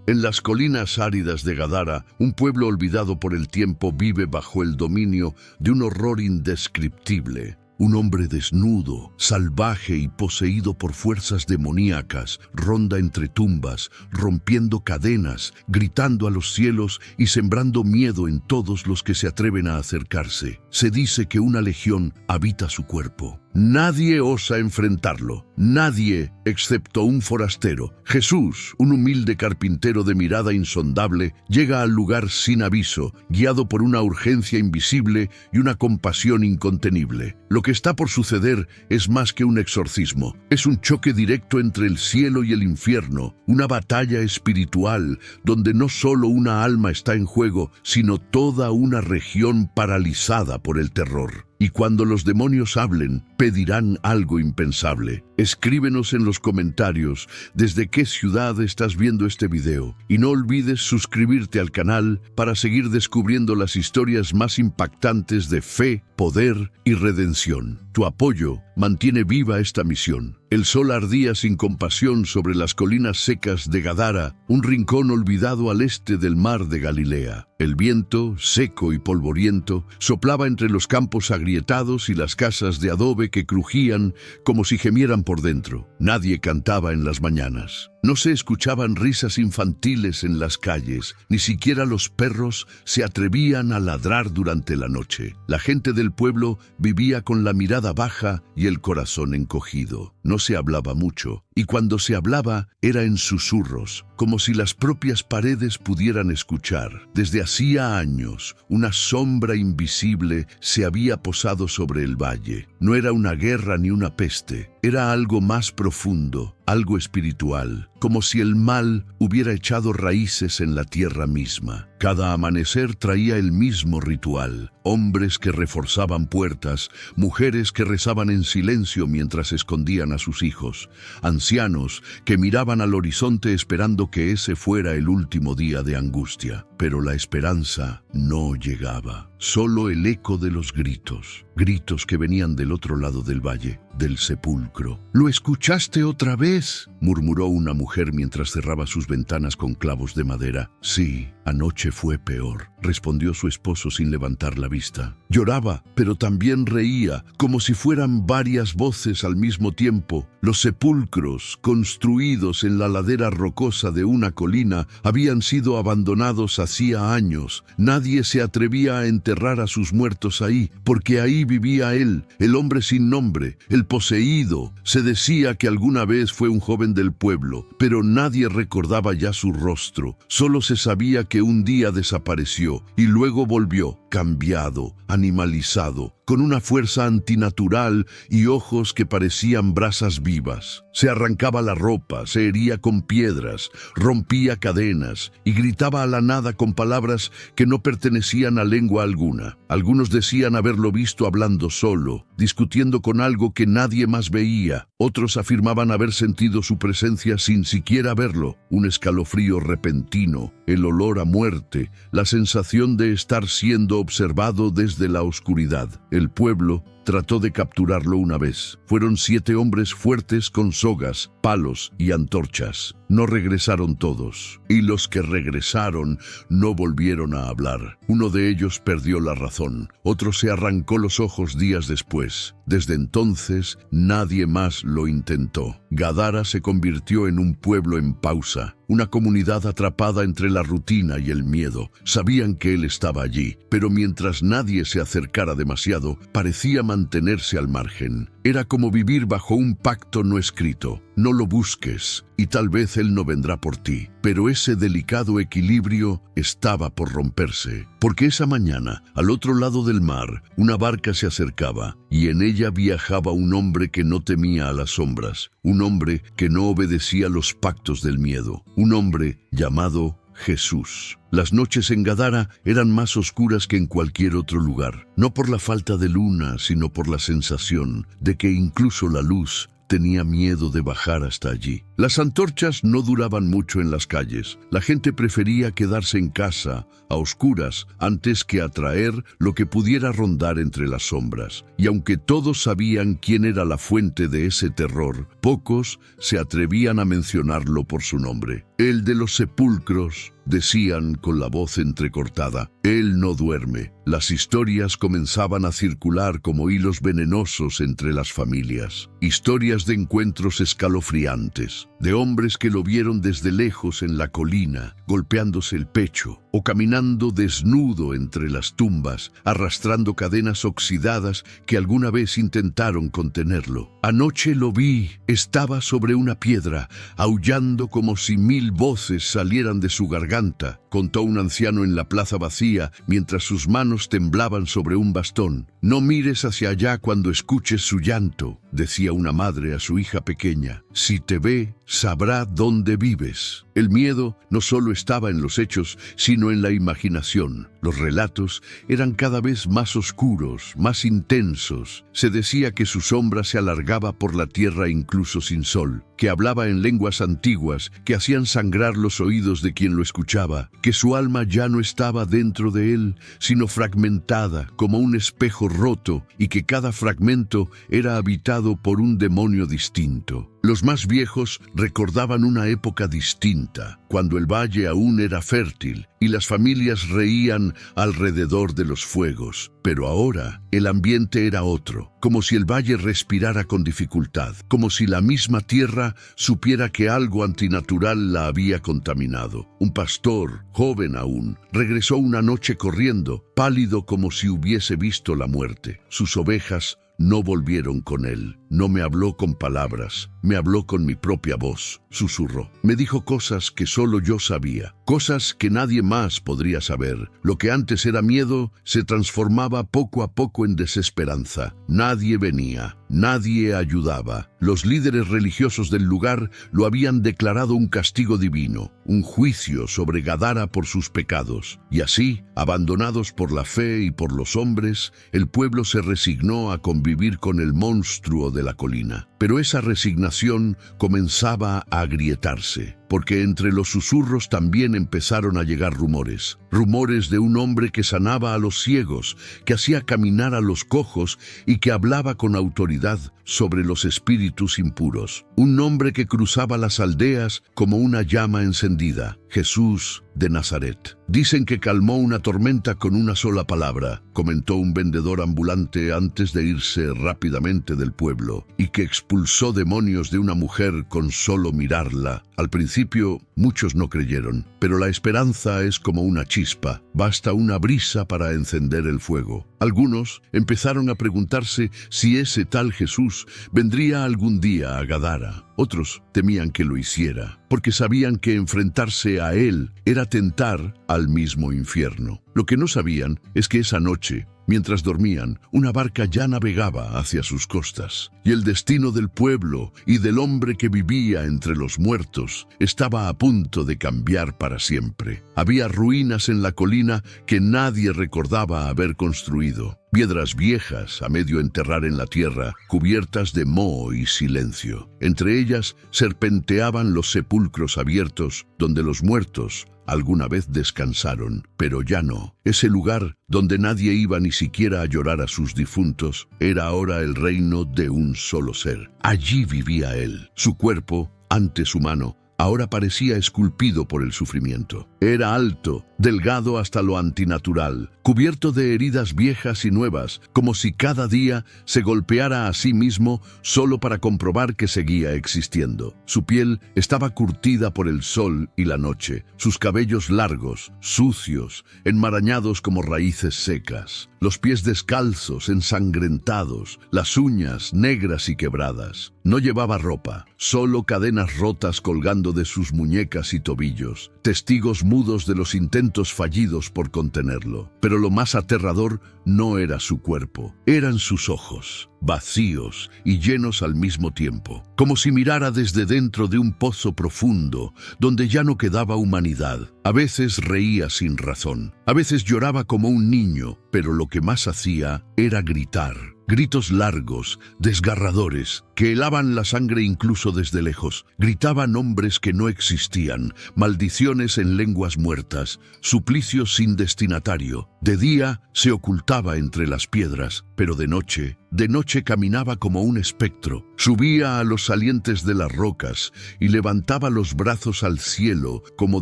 En las colinas áridas de Gadara, un pueblo olvidado por el tiempo vive bajo el dominio de un horror indescriptible. Un hombre desnudo, salvaje y poseído por fuerzas demoníacas ronda entre tumbas, rompiendo cadenas, gritando a los cielos y sembrando miedo en todos los que se atreven a acercarse. Se dice que una legión habita su cuerpo. Nadie osa enfrentarlo, nadie excepto un forastero. Jesús, un humilde carpintero de mirada insondable, llega al lugar sin aviso, guiado por una urgencia invisible y una compasión incontenible. Lo que está por suceder es más que un exorcismo, es un choque directo entre el cielo y el infierno, una batalla espiritual donde no solo una alma está en juego, sino toda una región paralizada por el terror. Y cuando los demonios hablen, pedirán algo impensable. Escríbenos en los comentarios desde qué ciudad estás viendo este video. Y no olvides suscribirte al canal para seguir descubriendo las historias más impactantes de fe, poder y redención. Tu apoyo mantiene viva esta misión. El sol ardía sin compasión sobre las colinas secas de Gadara, un rincón olvidado al este del mar de Galilea. El viento, seco y polvoriento, soplaba entre los campos agrietados y las casas de adobe que crujían como si gemieran por dentro. Nadie cantaba en las mañanas. No se escuchaban risas infantiles en las calles, ni siquiera los perros se atrevían a ladrar durante la noche. La gente del pueblo vivía con la mirada baja y el corazón encogido. No se hablaba mucho, y cuando se hablaba era en susurros, como si las propias paredes pudieran escuchar. Desde hacía años, una sombra invisible se había posado sobre el valle. No era una guerra ni una peste, era algo más profundo, algo espiritual, como si el mal hubiera echado raíces en la tierra misma. Cada amanecer traía el mismo ritual: hombres que reforzaban puertas, mujeres que rezaban en silencio mientras escondían a sus hijos, ancianos que miraban al horizonte esperando que ese fuera el último día de angustia. Pero la esperanza no llegaba, solo el eco de los gritos, gritos que venían del otro lado del valle, del sepulcro. «¿Lo escuchaste otra vez?», murmuró una mujer mientras cerraba sus ventanas con clavos de madera. «Sí, anoche fue peor», respondió su esposo sin levantar la vista. Lloraba, pero también reía, como si fueran varias voces al mismo tiempo. Los sepulcros, construidos en la ladera rocosa de una colina, habían sido abandonados hacía años. Nadie se atrevía a enterrar a sus muertos ahí, porque ahí vivía él, el hombre sin nombre, el poseído. Se decía que alguna vez fue un joven del pueblo, pero nadie recordaba ya su rostro. Solo se sabía que un día desapareció y luego volvió, cambiado, animalizado, con una fuerza antinatural y ojos que parecían brasas vivas. Se arrancaba la ropa, se hería con piedras, rompía cadenas y gritaba a la nada con palabras que no pertenecían a lengua alguna. Algunos decían haberlo visto hablando solo, discutiendo con algo que nadie más veía. Otros afirmaban haber sentido su presencia sin siquiera verlo. Un escalofrío repentino, el olor a muerte, la sensación de estar siendo observado desde la oscuridad. El pueblo trató de capturarlo una vez. Fueron 7 hombres fuertes con sogas, palos y antorchas. No regresaron todos, y los que regresaron no volvieron a hablar. Uno de ellos perdió la razón, otro se arrancó los ojos días después. Desde entonces, nadie más lo intentó. Gadara se convirtió en un pueblo en pausa, una comunidad atrapada entre la rutina y el miedo. Sabían que él estaba allí, pero mientras nadie se acercara demasiado, parecía mantenerse al margen. Era como vivir bajo un pacto no escrito. No lo busques, y tal vez él no vendrá por ti. Pero ese delicado equilibrio estaba por romperse, porque esa mañana, al otro lado del mar, una barca se acercaba, y en ella viajaba un hombre que no temía a las sombras, un hombre que no obedecía los pactos del miedo, un hombre llamado Jesús. Las noches en Gadara eran más oscuras que en cualquier otro lugar, no por la falta de luna, sino por la sensación de que incluso la luz tenía miedo de bajar hasta allí. Las antorchas no duraban mucho en las calles. La gente prefería quedarse en casa, a oscuras, antes que atraer lo que pudiera rondar entre las sombras. Y aunque todos sabían quién era la fuente de ese terror, pocos se atrevían a mencionarlo por su nombre. El de los sepulcros, decían con la voz entrecortada. Él no duerme. Las historias comenzaban a circular como hilos venenosos entre las familias. Historias de encuentros escalofriantes, de hombres que lo vieron desde lejos en la colina, golpeándose el pecho, o caminando desnudo entre las tumbas, arrastrando cadenas oxidadas que alguna vez intentaron contenerlo. Anoche lo vi, estaba sobre una piedra, aullando como si 1000 voces salieran de su garganta, contó un anciano en la plaza vacía mientras sus manos temblaban sobre un bastón. No mires hacia allá cuando escuches su llanto, decía una madre a su hija pequeña. Si te ve, sabrá dónde vives. El miedo no solo estaba en los hechos, sino en la imaginación. Los relatos eran cada vez más oscuros, más intensos. Se decía que su sombra se alargaba por la tierra incluso sin sol, que hablaba en lenguas antiguas que hacían sangrar los oídos de quien lo escuchaba, que su alma ya no estaba dentro de él, sino fragmentada como un espejo roto, y que cada fragmento era habitado por un demonio distinto. Los más viejos recordaban una época distinta, cuando el valle aún era fértil y las familias reían alrededor de los fuegos. Pero ahora el ambiente era otro, como si el valle respirara con dificultad, como si la misma tierra supiera que algo antinatural la había contaminado. Un pastor, joven aún, regresó una noche corriendo, pálido como si hubiese visto la muerte. Sus ovejas no volvieron con él. No me habló con palabras, me habló con mi propia voz, susurró. Me dijo cosas que solo yo sabía, cosas que nadie más podría saber. Lo que antes era miedo se transformaba poco a poco en desesperanza. Nadie venía, nadie ayudaba. Los líderes religiosos del lugar lo habían declarado un castigo divino, un juicio sobre Gadara por sus pecados. Y así, abandonados por la fe y por los hombres, el pueblo se resignó a convivir con el monstruo de la colina. Pero esa resignación comenzaba a agrietarse, porque entre los susurros también empezaron a llegar rumores. Rumores de un hombre que sanaba a los ciegos, que hacía caminar a los cojos y que hablaba con autoridad sobre los espíritus impuros. Un hombre que cruzaba las aldeas como una llama encendida. Jesús de Nazaret. Dicen que calmó una tormenta con una sola palabra, comentó un vendedor ambulante antes de irse rápidamente del pueblo, y que expulsó demonios de una mujer con solo mirarla. Al principio, muchos no creyeron, pero la esperanza es como una chispa, basta una brisa para encender el fuego. Algunos empezaron a preguntarse si ese tal Jesús vendría algún día a Gadara. Otros temían que lo hiciera, porque sabían que enfrentarse a él era tentar al mismo infierno. Lo que no sabían es que esa noche, mientras dormían, una barca ya navegaba hacia sus costas, y el destino del pueblo y del hombre que vivía entre los muertos estaba a punto de cambiar para siempre. Había ruinas en la colina que nadie recordaba haber construido. Piedras viejas a medio enterrar en la tierra, cubiertas de moho y silencio. Entre ellas serpenteaban los sepulcros abiertos, donde los muertos alguna vez descansaron, pero ya no. Ese lugar donde nadie iba ni siquiera a llorar a sus difuntos, era ahora el reino de un solo ser. Allí vivía él. Su cuerpo, antes humano, ahora parecía esculpido por el sufrimiento. Era alto, delgado hasta lo antinatural, cubierto de heridas viejas y nuevas, como si cada día se golpeara a sí mismo solo para comprobar que seguía existiendo. Su piel estaba curtida por el sol y la noche, sus cabellos largos, sucios, enmarañados como raíces secas, los pies descalzos, ensangrentados, las uñas negras y quebradas. No llevaba ropa, solo cadenas rotas colgando de sus muñecas y tobillos, testigos mudos de los intentos fallidos por contenerlo. Pero lo más aterrador no era su cuerpo, eran sus ojos, vacíos y llenos al mismo tiempo, como si mirara desde dentro de un pozo profundo, donde ya no quedaba humanidad. A veces reía sin razón, a veces lloraba como un niño, pero lo que más hacía era gritar. Gritos largos, desgarradores, que helaban la sangre incluso desde lejos. Gritaba nombres que no existían, maldiciones en lenguas muertas, suplicios sin destinatario. De día se ocultaba entre las piedras, pero de noche caminaba como un espectro. Subía a los salientes de las rocas y levantaba los brazos al cielo como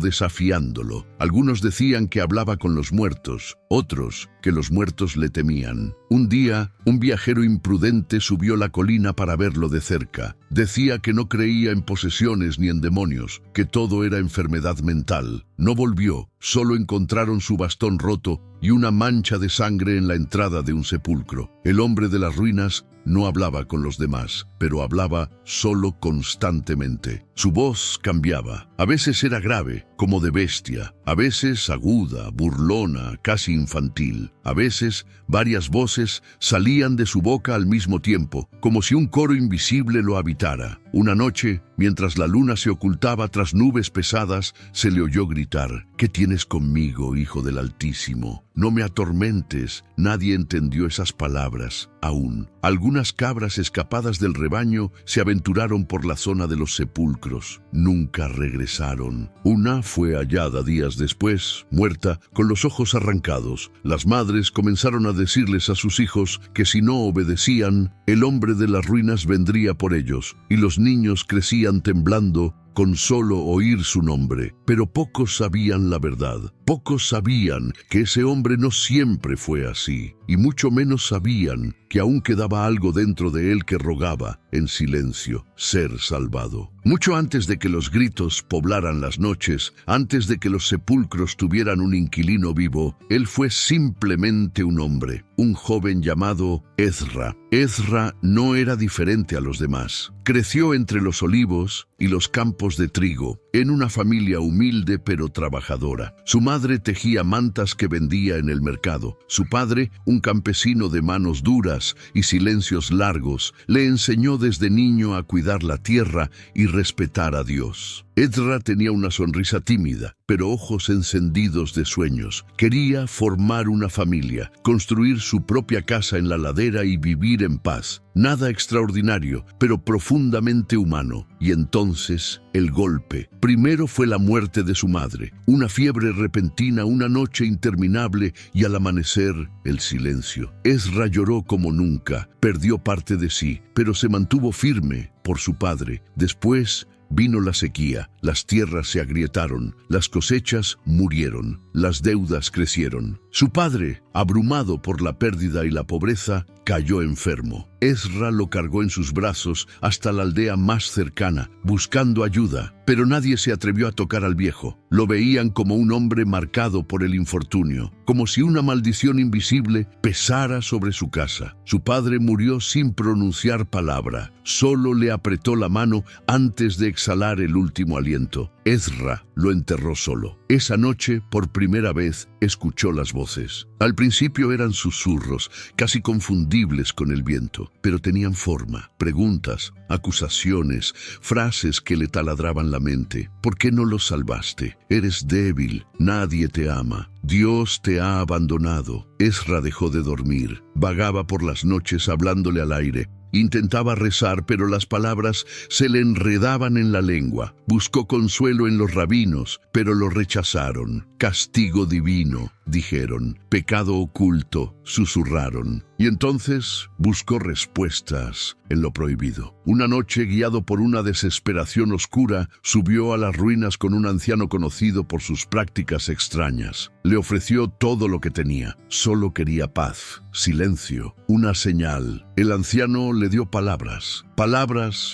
desafiándolo. Algunos decían que hablaba con los muertos, otros que los muertos le temían. Un día, un viajero imprudente subió la colina para verlo de cerca. Decía que no creía en posesiones ni en demonios, que todo era enfermedad mental. No volvió, solo encontraron su bastón roto y una mancha de sangre en la entrada de un sepulcro. El hombre de las ruinas no hablaba con los demás, pero hablaba solo constantemente. Su voz cambiaba. A veces era grave, como de bestia. A veces aguda, burlona, casi infantil. A veces varias voces salían de su boca al mismo tiempo, como si un coro invisible lo habitara. Una noche, mientras la luna se ocultaba tras nubes pesadas, se le oyó gritar: «¿Qué tienes conmigo, hijo del Altísimo? No me atormentes». Nadie entendió esas palabras aún. Algunas cabras escapadas del rebaño se aventuraron por la zona de los sepulcros. Nunca regresaron. Una fue hallada días después, muerta, con los ojos arrancados. Las madres comenzaron a decirles a sus hijos que si no obedecían, el hombre de las ruinas vendría por ellos, y los niños crecían temblando con solo oír su nombre. Pero pocos sabían la verdad. Pocos sabían que ese hombre no siempre fue así, y mucho menos sabían que aún quedaba algo dentro de él que rogaba, en silencio, ser salvado. Mucho antes de que los gritos poblaran las noches, antes de que los sepulcros tuvieran un inquilino vivo, él fue simplemente un hombre, un joven llamado Ezra. Ezra no era diferente a los demás. Creció entre los olivos y los campos de trigo, en una familia humilde pero trabajadora. Su madre tejía mantas que vendía en el mercado. Su padre, un campesino de manos duras y silencios largos, le enseñó desde niño a cuidar la tierra y respetar a Dios. Ezra tenía una sonrisa tímida, pero ojos encendidos de sueños. Quería formar una familia, construir su propia casa en la ladera y vivir en paz. Nada extraordinario, pero profundamente humano. Y entonces, el golpe. Primero fue la muerte de su madre, una fiebre repentina, una noche interminable y al amanecer, el silencio. Ezra lloró como nunca, perdió parte de sí, pero se mantuvo firme por su padre. Después vino la sequía, las tierras se agrietaron, las cosechas murieron, las deudas crecieron. Su padre, abrumado por la pérdida y la pobreza, cayó enfermo. Ezra lo cargó en sus brazos hasta la aldea más cercana, buscando ayuda, pero nadie se atrevió a tocar al viejo. Lo veían como un hombre marcado por el infortunio, como si una maldición invisible pesara sobre su casa. Su padre murió sin pronunciar palabra, solo le apretó la mano antes de exhalar el último aliento. Ezra lo enterró solo. Esa noche, por primera vez, escuchó las voces. Al principio eran susurros, casi confundibles con el viento, pero tenían forma, preguntas, acusaciones, frases que le taladraban la mente. ¿Por qué no lo salvaste? Eres débil, nadie te ama, Dios te ha abandonado. Ezra dejó de dormir, vagaba por las noches hablándole al aire. Intentaba rezar, pero las palabras se le enredaban en la lengua. Buscó consuelo en los rabinos, pero lo rechazaron. Castigo divino, dijeron. Pecado oculto, susurraron. Y entonces buscó respuestas en lo prohibido. Una noche, guiado por una desesperación oscura, subió a las ruinas con un anciano conocido por sus prácticas extrañas. Le ofreció todo lo que tenía. Solo quería paz, silencio, una señal. El anciano le dio palabras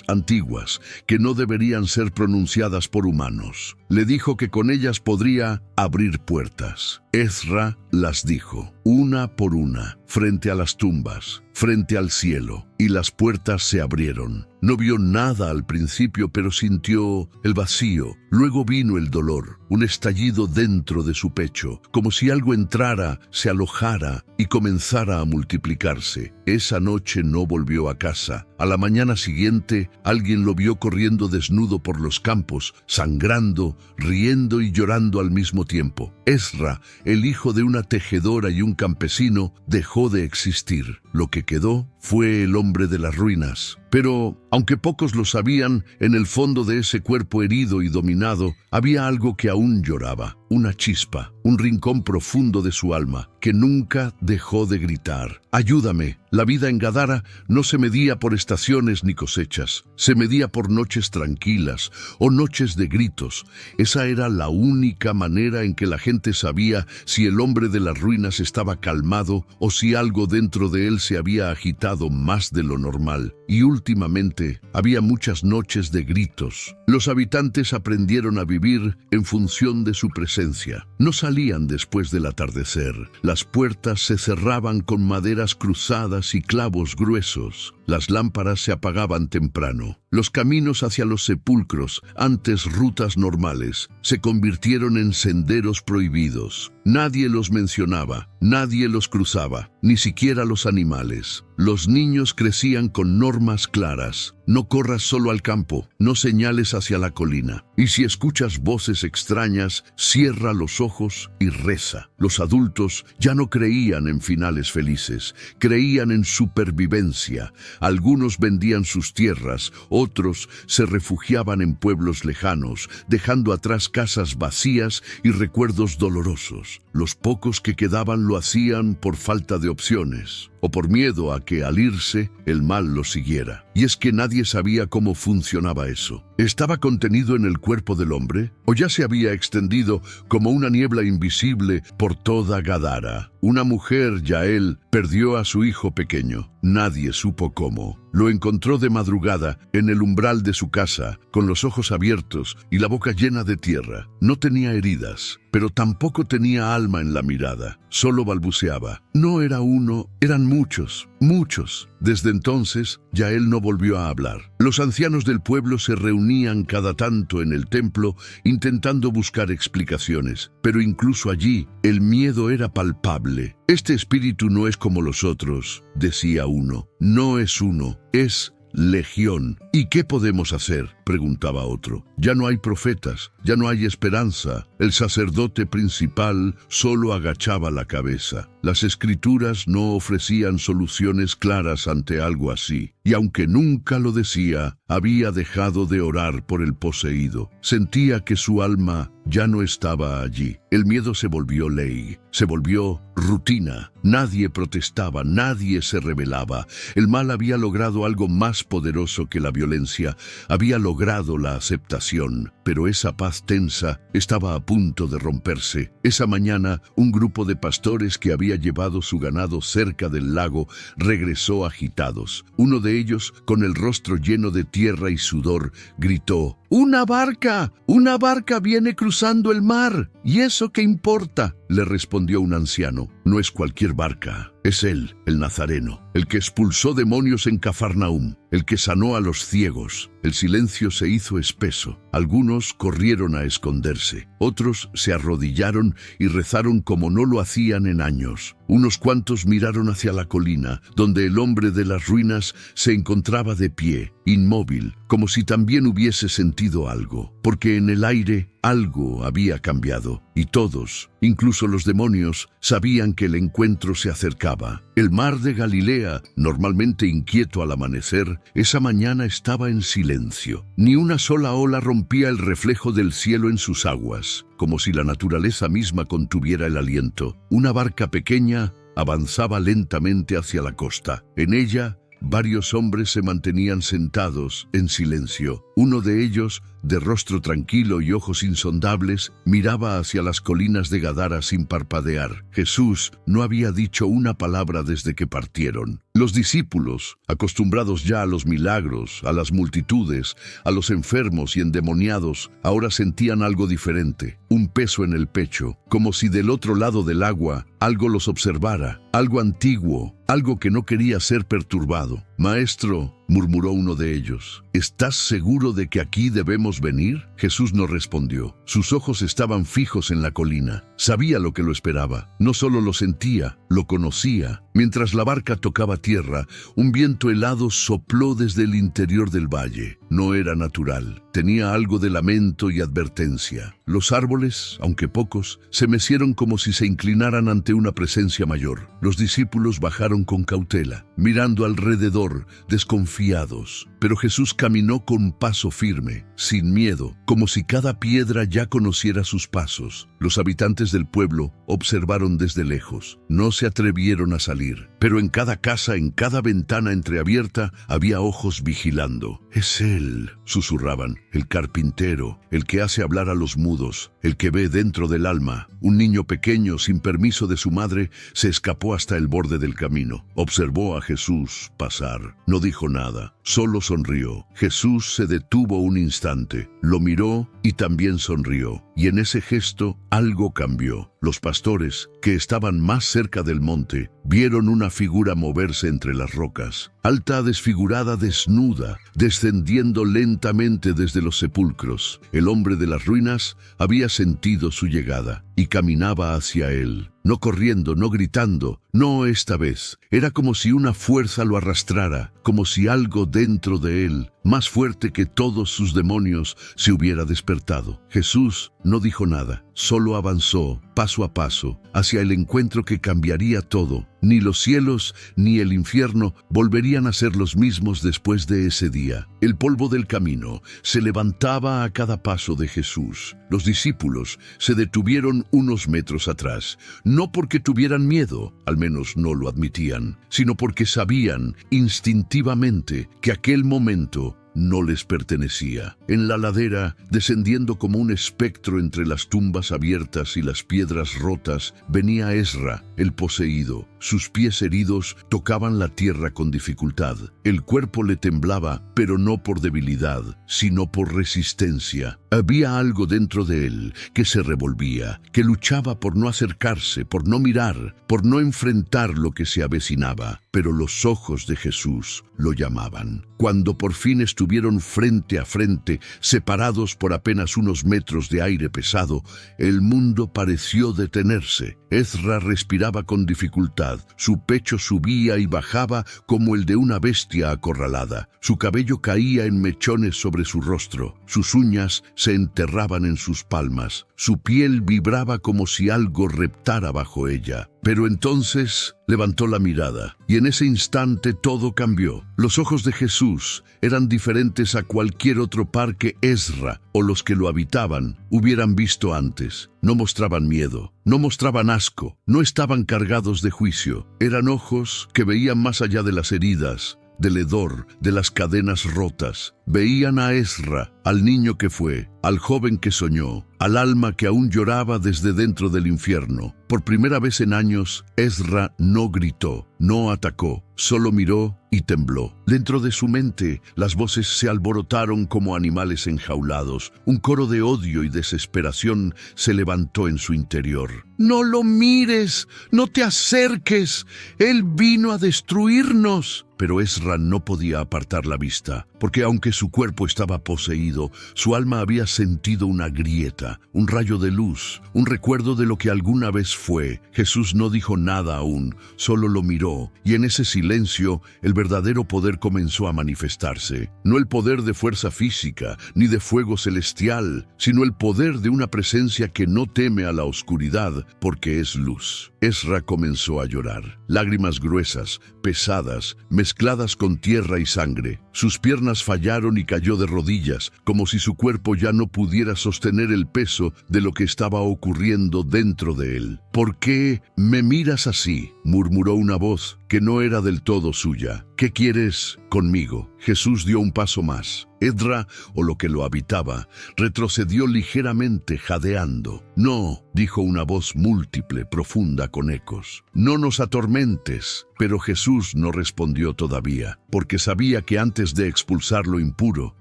antiguas que no deberían ser pronunciadas por humanos. Le dijo que con ellas podría abrir puertas. Ezra las dijo, una por una, frente a las tumbas, frente al cielo, y las puertas se abrieron. No vio nada al principio, pero sintió el vacío. Luego vino el dolor, un estallido dentro de su pecho, como si algo entrara, se alojara y comenzara a multiplicarse. Esa noche no volvió a casa. A la mañana siguiente, alguien lo vio corriendo desnudo por los campos, sangrando, riendo y llorando al mismo tiempo. Ezra, el hijo de una tejedora y un campesino, dejó de existir. Lo que quedó fue el hombre de las ruinas. Pero, aunque pocos lo sabían, en el fondo de ese cuerpo herido y dominado había algo que aún lloraba, una chispa, un rincón profundo de su alma, que nunca dejó de gritar: «Ayúdame». La vida en Gadara no se medía por estaciones ni cosechas, se medía por noches tranquilas o noches de gritos. Esa era la única manera en que la gente sabía si el hombre de las ruinas estaba calmado o si algo dentro de él se había agitado más de lo normal. Y últimamente había muchas noches de gritos. Los habitantes aprendieron a vivir en función de su presencia. No salían después del atardecer. Las puertas se cerraban con maderas cruzadas y clavos gruesos. Las lámparas se apagaban temprano. Los caminos hacia los sepulcros, antes rutas normales, se convirtieron en senderos prohibidos. Nadie los mencionaba, nadie los cruzaba, ni siquiera los animales. Los niños crecían con normas claras. No corras solo al campo, no señales hacia la colina. Y si escuchas voces extrañas, cierra los ojos y reza. Los adultos ya no creían en finales felices, creían en supervivencia. Algunos vendían sus tierras, otros se refugiaban en pueblos lejanos, dejando atrás casas vacías y recuerdos dolorosos. Los pocos que quedaban lo hacían por falta de opciones, o por miedo a que al irse el mal los siguiera. Y es que nadie sabía cómo funcionaba eso. ¿Estaba contenido en el cuerpo del hombre? ¿O ya se había extendido como una niebla invisible por toda Gadara? Una mujer, Yael, perdió a su hijo pequeño. Nadie supo cómo. Lo encontró de madrugada en el umbral de su casa, con los ojos abiertos y la boca llena de tierra. No tenía heridas, pero tampoco tenía alma en la mirada. Solo balbuceaba. No era uno, eran muchos, muchos. Desde entonces, Yael no volvió a hablar. Los ancianos del pueblo se reunían cada tanto en el templo intentando buscar explicaciones, pero incluso allí el miedo era palpable. Este espíritu no es como los otros, decía uno. No es uno, es legión. ¿Y qué podemos hacer?, preguntaba otro. Ya no hay profetas, ya no hay esperanza. El sacerdote principal solo agachaba la cabeza. Las escrituras no ofrecían soluciones claras ante algo así. Y aunque nunca lo decía, había dejado de orar por el poseído. Sentía que su alma ya no estaba allí. El miedo se volvió ley, se volvió rutina. Nadie protestaba, nadie se rebelaba. El mal había logrado algo más poderoso que la violencia. Había logrado la aceptación, pero esa paz tensa estaba a punto de romperse. Esa mañana, un grupo de pastores que había llevado su ganado cerca del lago regresó agitados. Uno de ellos, con el rostro lleno de tierra y sudor, gritó: ¡Una barca! ¡Una barca viene cruzando el mar! ¿Y eso qué importa?, le respondió un anciano. No es cualquier barca. Es él, el Nazareno, el que expulsó demonios en Cafarnaúm, el que sanó a los ciegos. El silencio se hizo espeso. Algunos corrieron a esconderse. Otros se arrodillaron y rezaron como no lo hacían en años. Unos cuantos miraron hacia la colina, donde el hombre de las ruinas se encontraba de pie, inmóvil, como si también hubiese sentido algo, porque en el aire algo había cambiado, y todos, incluso los demonios, sabían que el encuentro se acercaba. El mar de Galilea, normalmente inquieto al amanecer, esa mañana estaba en silencio. Ni una sola ola rompía el reflejo del cielo en sus aguas, como si la naturaleza misma contuviera el aliento. Una barca pequeña avanzaba lentamente hacia la costa. En ella, varios hombres se mantenían sentados en silencio. Uno de ellos, de rostro tranquilo y ojos insondables, miraba hacia las colinas de Gadara sin parpadear. Jesús no había dicho una palabra desde que partieron. Los discípulos, acostumbrados ya a los milagros, a las multitudes, a los enfermos y endemoniados, ahora sentían algo diferente, un peso en el pecho, como si del otro lado del agua algo los observara, algo antiguo, algo que no quería ser perturbado. «Maestro», murmuró uno de ellos, «¿estás seguro de que aquí debemos venir?». Jesús no respondió. Sus ojos estaban fijos en la colina. Sabía lo que lo esperaba. No solo lo sentía, lo conocía. Mientras la barca tocaba tierra, un viento helado sopló desde el interior del valle. No era natural, tenía algo de lamento y advertencia. Los árboles, aunque pocos, se mecieron como si se inclinaran ante una presencia mayor. Los discípulos bajaron con cautela, mirando alrededor, desconfiados. Pero Jesús caminó con paso firme, sin miedo, como si cada piedra ya conociera sus pasos. Los habitantes del pueblo observaron desde lejos. No se atrevieron a salir, pero en cada casa, en cada ventana entreabierta, había ojos vigilando. «Es él», susurraban, «el carpintero, el que hace hablar a los mudos, el que ve dentro del alma». Un niño pequeño, sin permiso de su madre, se escapó hasta el borde del camino. Observó a Jesús pasar. No dijo nada, solo sonrió. Jesús se detuvo un instante, lo miró y también sonrió. Y en ese gesto algo cambió. Los pastores, que estaban más cerca del monte, vieron una figura moverse entre las rocas, alta, desfigurada, desnuda, descendiendo lentamente desde los sepulcros. El hombre de las ruinas había sentido su llegada y caminaba hacia él. No corriendo, no gritando, no esta vez. Era como si una fuerza lo arrastrara, como si algo dentro de él, más fuerte que todos sus demonios, se hubiera despertado. Jesús no dijo nada, solo avanzó, paso a paso, hacia el encuentro que cambiaría todo. Ni los cielos ni el infierno volverían a ser los mismos después de ese día. El polvo del camino se levantaba a cada paso de Jesús. Los discípulos se detuvieron unos metros atrás, no porque tuvieran miedo, al menos no lo admitían, sino porque sabían instintivamente que aquel momento no les pertenecía. En la ladera, descendiendo como un espectro entre las tumbas abiertas y las piedras rotas, venía Ezra, el poseído. Sus pies heridos tocaban la tierra con dificultad. El cuerpo le temblaba, pero no por debilidad, sino por resistencia. Había algo dentro de él que se revolvía, que luchaba por no acercarse, por no mirar, por no enfrentar lo que se avecinaba. Pero los ojos de Jesús lo llamaban. Cuando por fin estuvieron frente a frente, separados por apenas unos metros de aire pesado, el mundo pareció detenerse. Ezra respiraba con dificultad. Su pecho subía y bajaba como el de una bestia acorralada. Su cabello caía en mechones sobre su rostro. Sus uñas se enterraban en sus palmas. Su piel vibraba como si algo reptara bajo ella. Pero entonces levantó la mirada, y en ese instante todo cambió. Los ojos de Jesús eran diferentes a cualquier otro par que Ezra o los que lo habitaban hubieran visto antes. No mostraban miedo, no mostraban asco, no estaban cargados de juicio. Eran ojos que veían más allá de las heridas, del hedor, de las cadenas rotas. Veían a Ezra, al niño que fue, al joven que soñó, al alma que aún lloraba desde dentro del infierno. Por primera vez en años, Ezra no gritó, no atacó, solo miró y tembló. Dentro de su mente, las voces se alborotaron como animales enjaulados. Un coro de odio y desesperación se levantó en su interior. «¡No lo mires! ¡No te acerques! ¡Él vino a destruirnos!». Pero Ezra no podía apartar la vista, porque aunque su cuerpo estaba poseído, su alma había sentido una grieta, un rayo de luz, un recuerdo de lo que alguna vez fue. Jesús no dijo nada aún, solo lo miró, y en ese silencio el verdadero poder comenzó a manifestarse. No el poder de fuerza física, ni de fuego celestial, sino el poder de una presencia que no teme a la oscuridad, porque es luz. Ezra comenzó a llorar, lágrimas gruesas, pesadas, mezcladas con tierra y sangre. Sus piernas fallaron y cayó de rodillas, como si su cuerpo ya no pudiera sostener el peso de lo que estaba ocurriendo dentro de él. «¿Por qué me miras así?», murmuró una voz que no era del todo suya. «¿Qué quieres conmigo?». Jesús dio un paso más. Ezra, o lo que lo habitaba, retrocedió ligeramente, jadeando. «No», dijo una voz múltiple, profunda, con ecos. «No nos atormentes». Pero Jesús no respondió todavía, porque sabía que antes de expulsar lo impuro,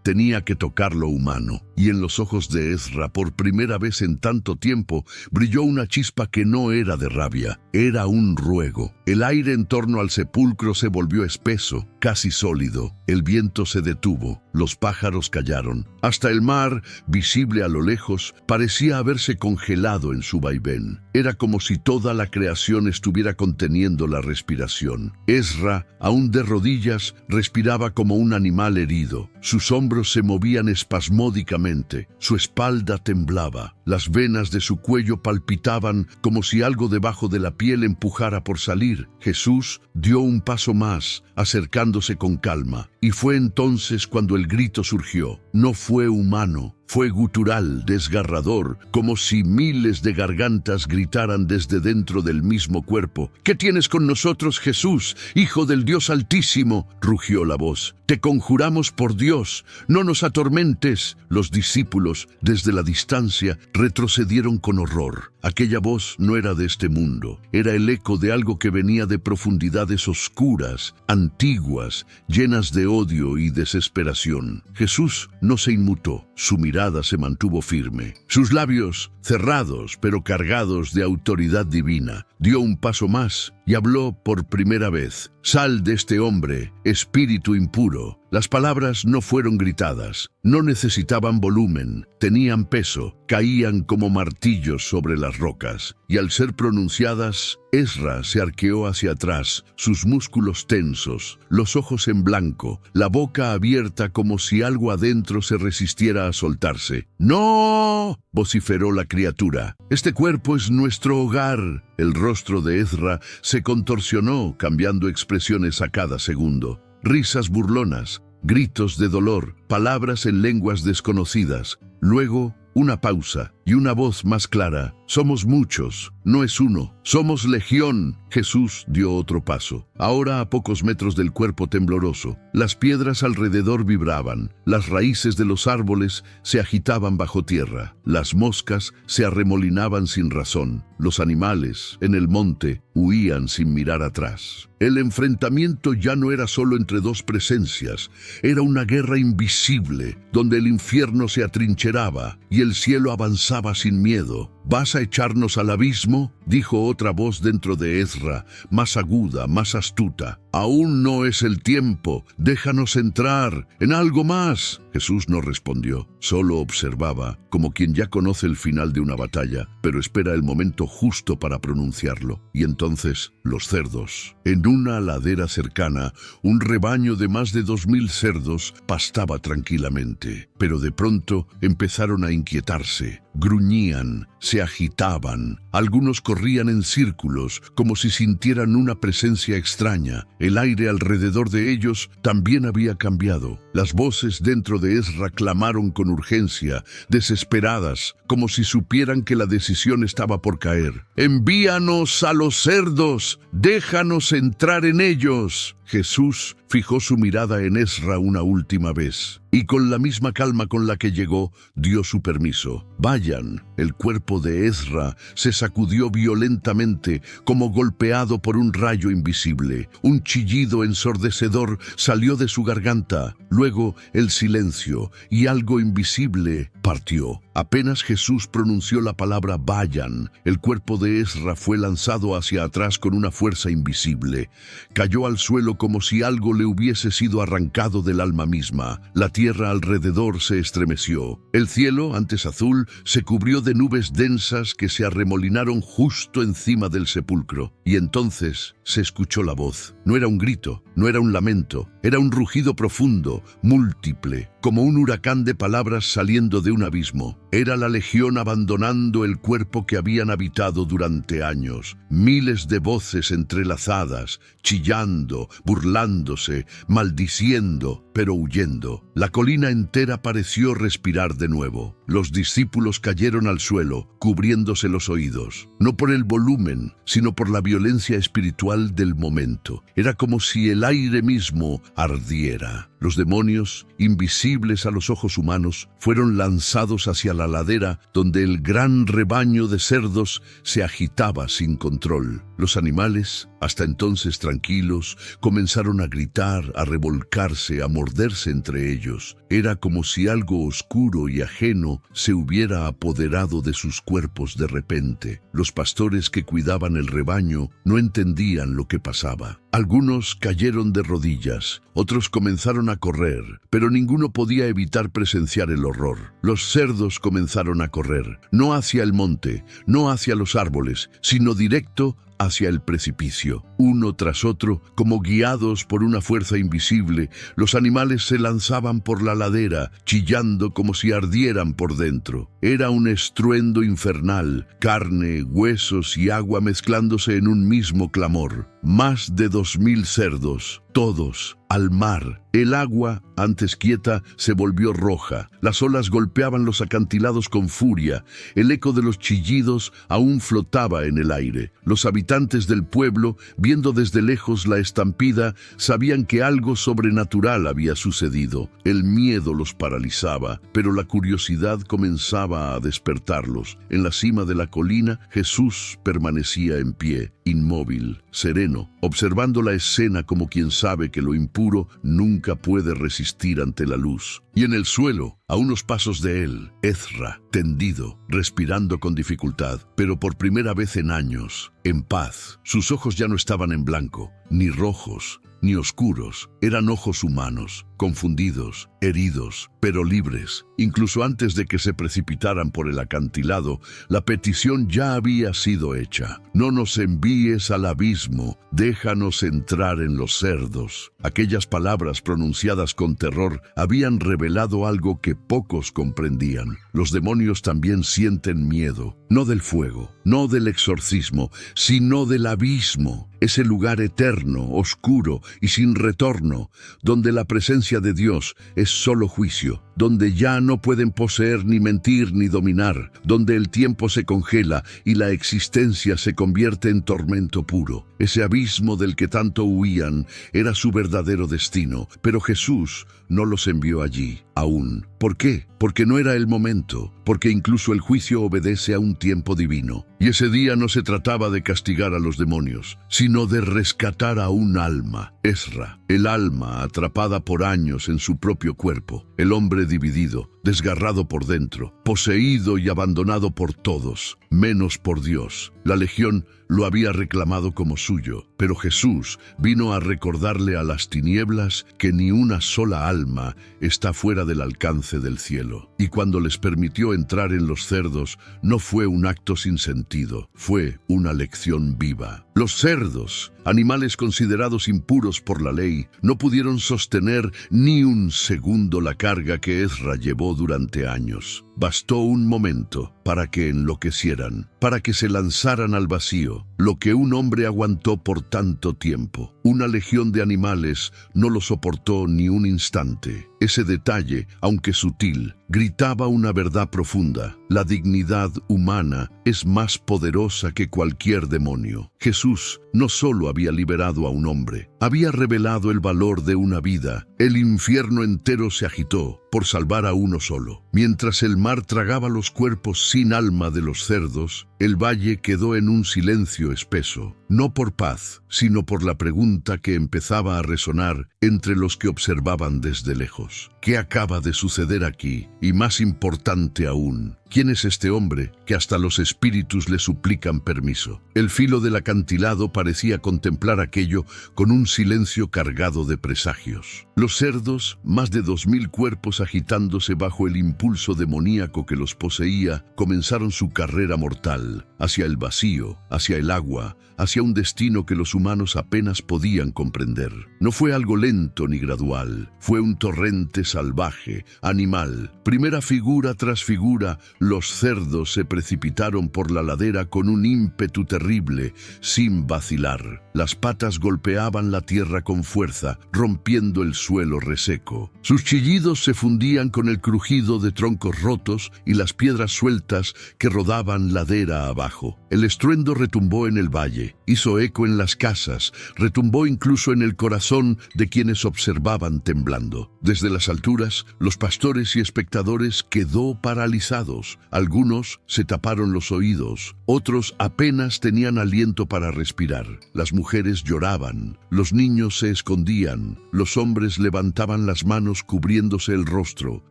tenía que tocar lo humano. Y en los ojos de Ezra, por primera vez en tanto tiempo, brilló una chispa que no era de rabia, era un ruego. El aire en torno al sepulcro se volvió espeso, casi sólido. El viento se detuvo, los pájaros callaron. Hasta el mar, visible a lo lejos, parecía haberse congelado en su vaivén. Era como si toda la creación estuviera conteniendo la respiración. Ezra, aún de rodillas, respiraba como un animal herido. Sus hombros se movían espasmódicamente, su espalda temblaba, las venas de su cuello palpitaban como si algo debajo de la piel empujara por salir. Jesús dio un paso más, acercándose con calma, y fue entonces cuando el grito surgió. No fue humano, fue gutural, desgarrador, como si miles de gargantas gritaran desde dentro del mismo cuerpo. «¿Qué tienes con nosotros, Jesús, Hijo del Dios Altísimo?», rugió la voz. «Te conjuramos por Dios, no nos atormentes». Los discípulos, desde la distancia, retrocedieron con horror. Aquella voz no era de este mundo, era el eco de algo que venía de profundidades oscuras, antiguas, llenas de odio y desesperación. Jesús no se inmutó, su mirada se mantuvo firme. Sus labios, cerrados pero cargados de autoridad divina, dio un paso más y habló por primera vez. «Sal de este hombre, espíritu impuro». Las palabras no fueron gritadas, no necesitaban volumen, tenían peso, caían como martillos sobre las rocas, y al ser pronunciadas, Ezra se arqueó hacia atrás, sus músculos tensos, los ojos en blanco, la boca abierta como si algo adentro se resistiera a soltarse. «¡No!», vociferó la criatura. «Este cuerpo es nuestro hogar». El rostro de Ezra se contorsionó, cambiando expresiones a cada segundo. Risas burlonas, gritos de dolor, palabras en lenguas desconocidas. Luego, una pausa y una voz más clara. «Somos muchos, no es uno. Somos legión». Jesús dio otro paso, ahora a pocos metros del cuerpo tembloroso. Las piedras alrededor vibraban, las raíces de los árboles se agitaban bajo tierra, las moscas se arremolinaban sin razón, los animales, en el monte, huían sin mirar atrás. El enfrentamiento ya no era solo entre dos presencias, era una guerra invisible, donde el infierno se atrincheraba y el cielo avanzaba sin miedo. «¿Vas a echarnos al abismo?», dijo otra voz dentro de Ezra, más aguda, más astuta. «Aún no es el tiempo, déjanos entrar en algo más». Jesús no respondió, solo observaba, como quien ya conoce el final de una batalla, pero espera el momento justo para pronunciarlo. Y entonces, los cerdos. En una ladera cercana, un rebaño de más de 2000 cerdos pastaba tranquilamente, pero de pronto empezaron a inquietarse. Gruñían, se agitaban, algunos corrían en círculos, como si sintieran una presencia extraña. El aire alrededor de ellos también había cambiado. Las voces dentro de Ezra clamaron con urgencia, desesperadas, como si supieran que la decisión estaba por caer. «Envíanos a los cerdos, déjanos entrar en ellos». Jesús fijó su mirada en Ezra una última vez, y con la misma calma con la que llegó, dio su permiso. «Vayan». El cuerpo de Ezra se sacudió violentamente, como golpeado por un rayo invisible. Un chillido ensordecedor salió de su garganta. Luego el silencio, y algo invisible partió. Apenas Jesús pronunció la palabra «vayan», el cuerpo de Ezra fue lanzado hacia atrás con una fuerza invisible. Cayó al suelo como si algo le hubiese sido arrancado del alma misma. La tierra alrededor se estremeció. El cielo, antes azul, se cubrió de nubes densas que se arremolinaron justo encima del sepulcro. Y entonces se escuchó la voz. No era un grito, no era un lamento, era un rugido profundo, múltiple, como un huracán de palabras saliendo de un abismo. Era la legión abandonando el cuerpo que habían habitado durante años. Miles de voces entrelazadas, chillando, burlándose, maldiciendo, pero huyendo. La colina entera pareció respirar de nuevo. Los discípulos cayeron al suelo, cubriéndose los oídos, no por el volumen, sino por la violencia espiritual del momento. Era como si el aire mismo ardiera. Los demonios, invisibles a los ojos humanos, fueron lanzados hacia la ladera donde el gran rebaño de cerdos se agitaba sin control. Los animales, hasta entonces tranquilos, comenzaron a gritar, a revolcarse, a morderse entre ellos. Era como si algo oscuro y ajeno se hubiera apoderado de sus cuerpos de repente. Los pastores que cuidaban el rebaño no entendían lo que pasaba. Algunos cayeron de rodillas, otros comenzaron a correr, pero ninguno podía evitar presenciar el horror. Los cerdos comenzaron a correr, no hacia el monte, no hacia los árboles, sino directo hacia el precipicio. Uno tras otro, como guiados por una fuerza invisible, los animales se lanzaban por la ladera, chillando como si ardieran por dentro. Era un estruendo infernal, carne, huesos y agua mezclándose en un mismo clamor. Más de 2000 cerdos, todos al mar. El agua, antes quieta, se volvió roja. Las olas golpeaban los acantilados con furia. El eco de los chillidos aún flotaba en el aire. Los habitantes del pueblo, viendo desde lejos la estampida, sabían que algo sobrenatural había sucedido. El miedo los paralizaba, pero la curiosidad comenzaba a despertarlos. En la cima de la colina, Jesús permanecía en pie, inmóvil, sereno, observando la escena como quien sabe que lo impuro nunca puede resistir ante la luz. Y en el suelo, a unos pasos de él, Ezra, tendido, respirando con dificultad, pero por primera vez en años, en paz. Sus ojos ya no estaban en blanco, ni rojos, ni oscuros. Eran ojos humanos, confundidos, heridos, pero libres. Incluso antes de que se precipitaran por el acantilado, la petición ya había sido hecha. No nos envíes al abismo, déjanos entrar en los cerdos. Aquellas palabras pronunciadas con terror habían revelado algo que pocos comprendían. Los demonios también sienten miedo, no del fuego, no del exorcismo, sino del abismo. Ese lugar eterno, oscuro y sin retorno, donde la presencia de Dios es solo juicio, donde ya no pueden poseer ni mentir ni dominar, donde el tiempo se congela y la existencia se convierte en tormento puro. Ese abismo del que tanto huían era su verdadero destino, pero Jesús no los envió allí aún. ¿Por qué? Porque no era el momento, porque incluso el juicio obedece a un tiempo divino. Y ese día no se trataba de castigar a los demonios, sino de rescatar a un alma, Ezra, el alma atrapada por años en su propio cuerpo, el hombre dividido, desgarrado por dentro, poseído y abandonado por todos, menos por Dios. La legión lo había reclamado como suyo, pero Jesús vino a recordarle a las tinieblas que ni una sola alma está fuera del alcance del cielo. Y cuando les permitió entrar en los cerdos, no fue un acto sin sentido, fue una lección viva. Los cerdos, animales considerados impuros por la ley, no pudieron sostener ni un segundo la carga que Ezra llevó durante años. Bastó un momento para que enloquecieran, para que se lanzaran al vacío, lo que un hombre aguantó por tanto tiempo. Una legión de animales no lo soportó ni un instante. Ese detalle, aunque sutil, gritaba una verdad profunda. La dignidad humana es más poderosa que cualquier demonio. Jesús no solo había liberado a un hombre, había revelado el valor de una vida. El infierno entero se agitó por salvar a uno solo. Mientras el mar tragaba los cuerpos sin alma de los cerdos, el valle quedó en un silencio espeso, no por paz, sino por la pregunta que empezaba a resonar entre los que observaban desde lejos. ¿Qué acaba de suceder aquí? Y más importante aún, ¿quién es este hombre que hasta los espíritus le suplican permiso? El filo del acantilado parecía contemplar aquello con un silencio cargado de presagios. Los cerdos, más de 2000 cuerpos agitándose bajo el impulso demoníaco que los poseía, comenzaron su carrera mortal, hacia el vacío, hacia el agua, hacia un destino que los humanos apenas podían comprender. No fue algo lento ni gradual, fue un torrente salvaje, animal. Primera figura tras figura, los cerdos se precipitaron por la ladera con un ímpetu terrible, sin vacilar. Las patas golpeaban la tierra con fuerza, rompiendo el suelo reseco. Sus chillidos se fundían con el crujido de troncos rotos y las piedras sueltas que rodaban ladera abajo. El estruendo retumbó en el valle, hizo eco en las casas, retumbó incluso en el corazón de quienes observaban temblando. Desde las alturas, los pastores y espectadores quedó paralizados. Algunos se taparon los oídos, otros apenas tenían aliento para respirar. Las mujeres lloraban, los niños se escondían, los hombres levantaban las manos cubriéndose el rostro,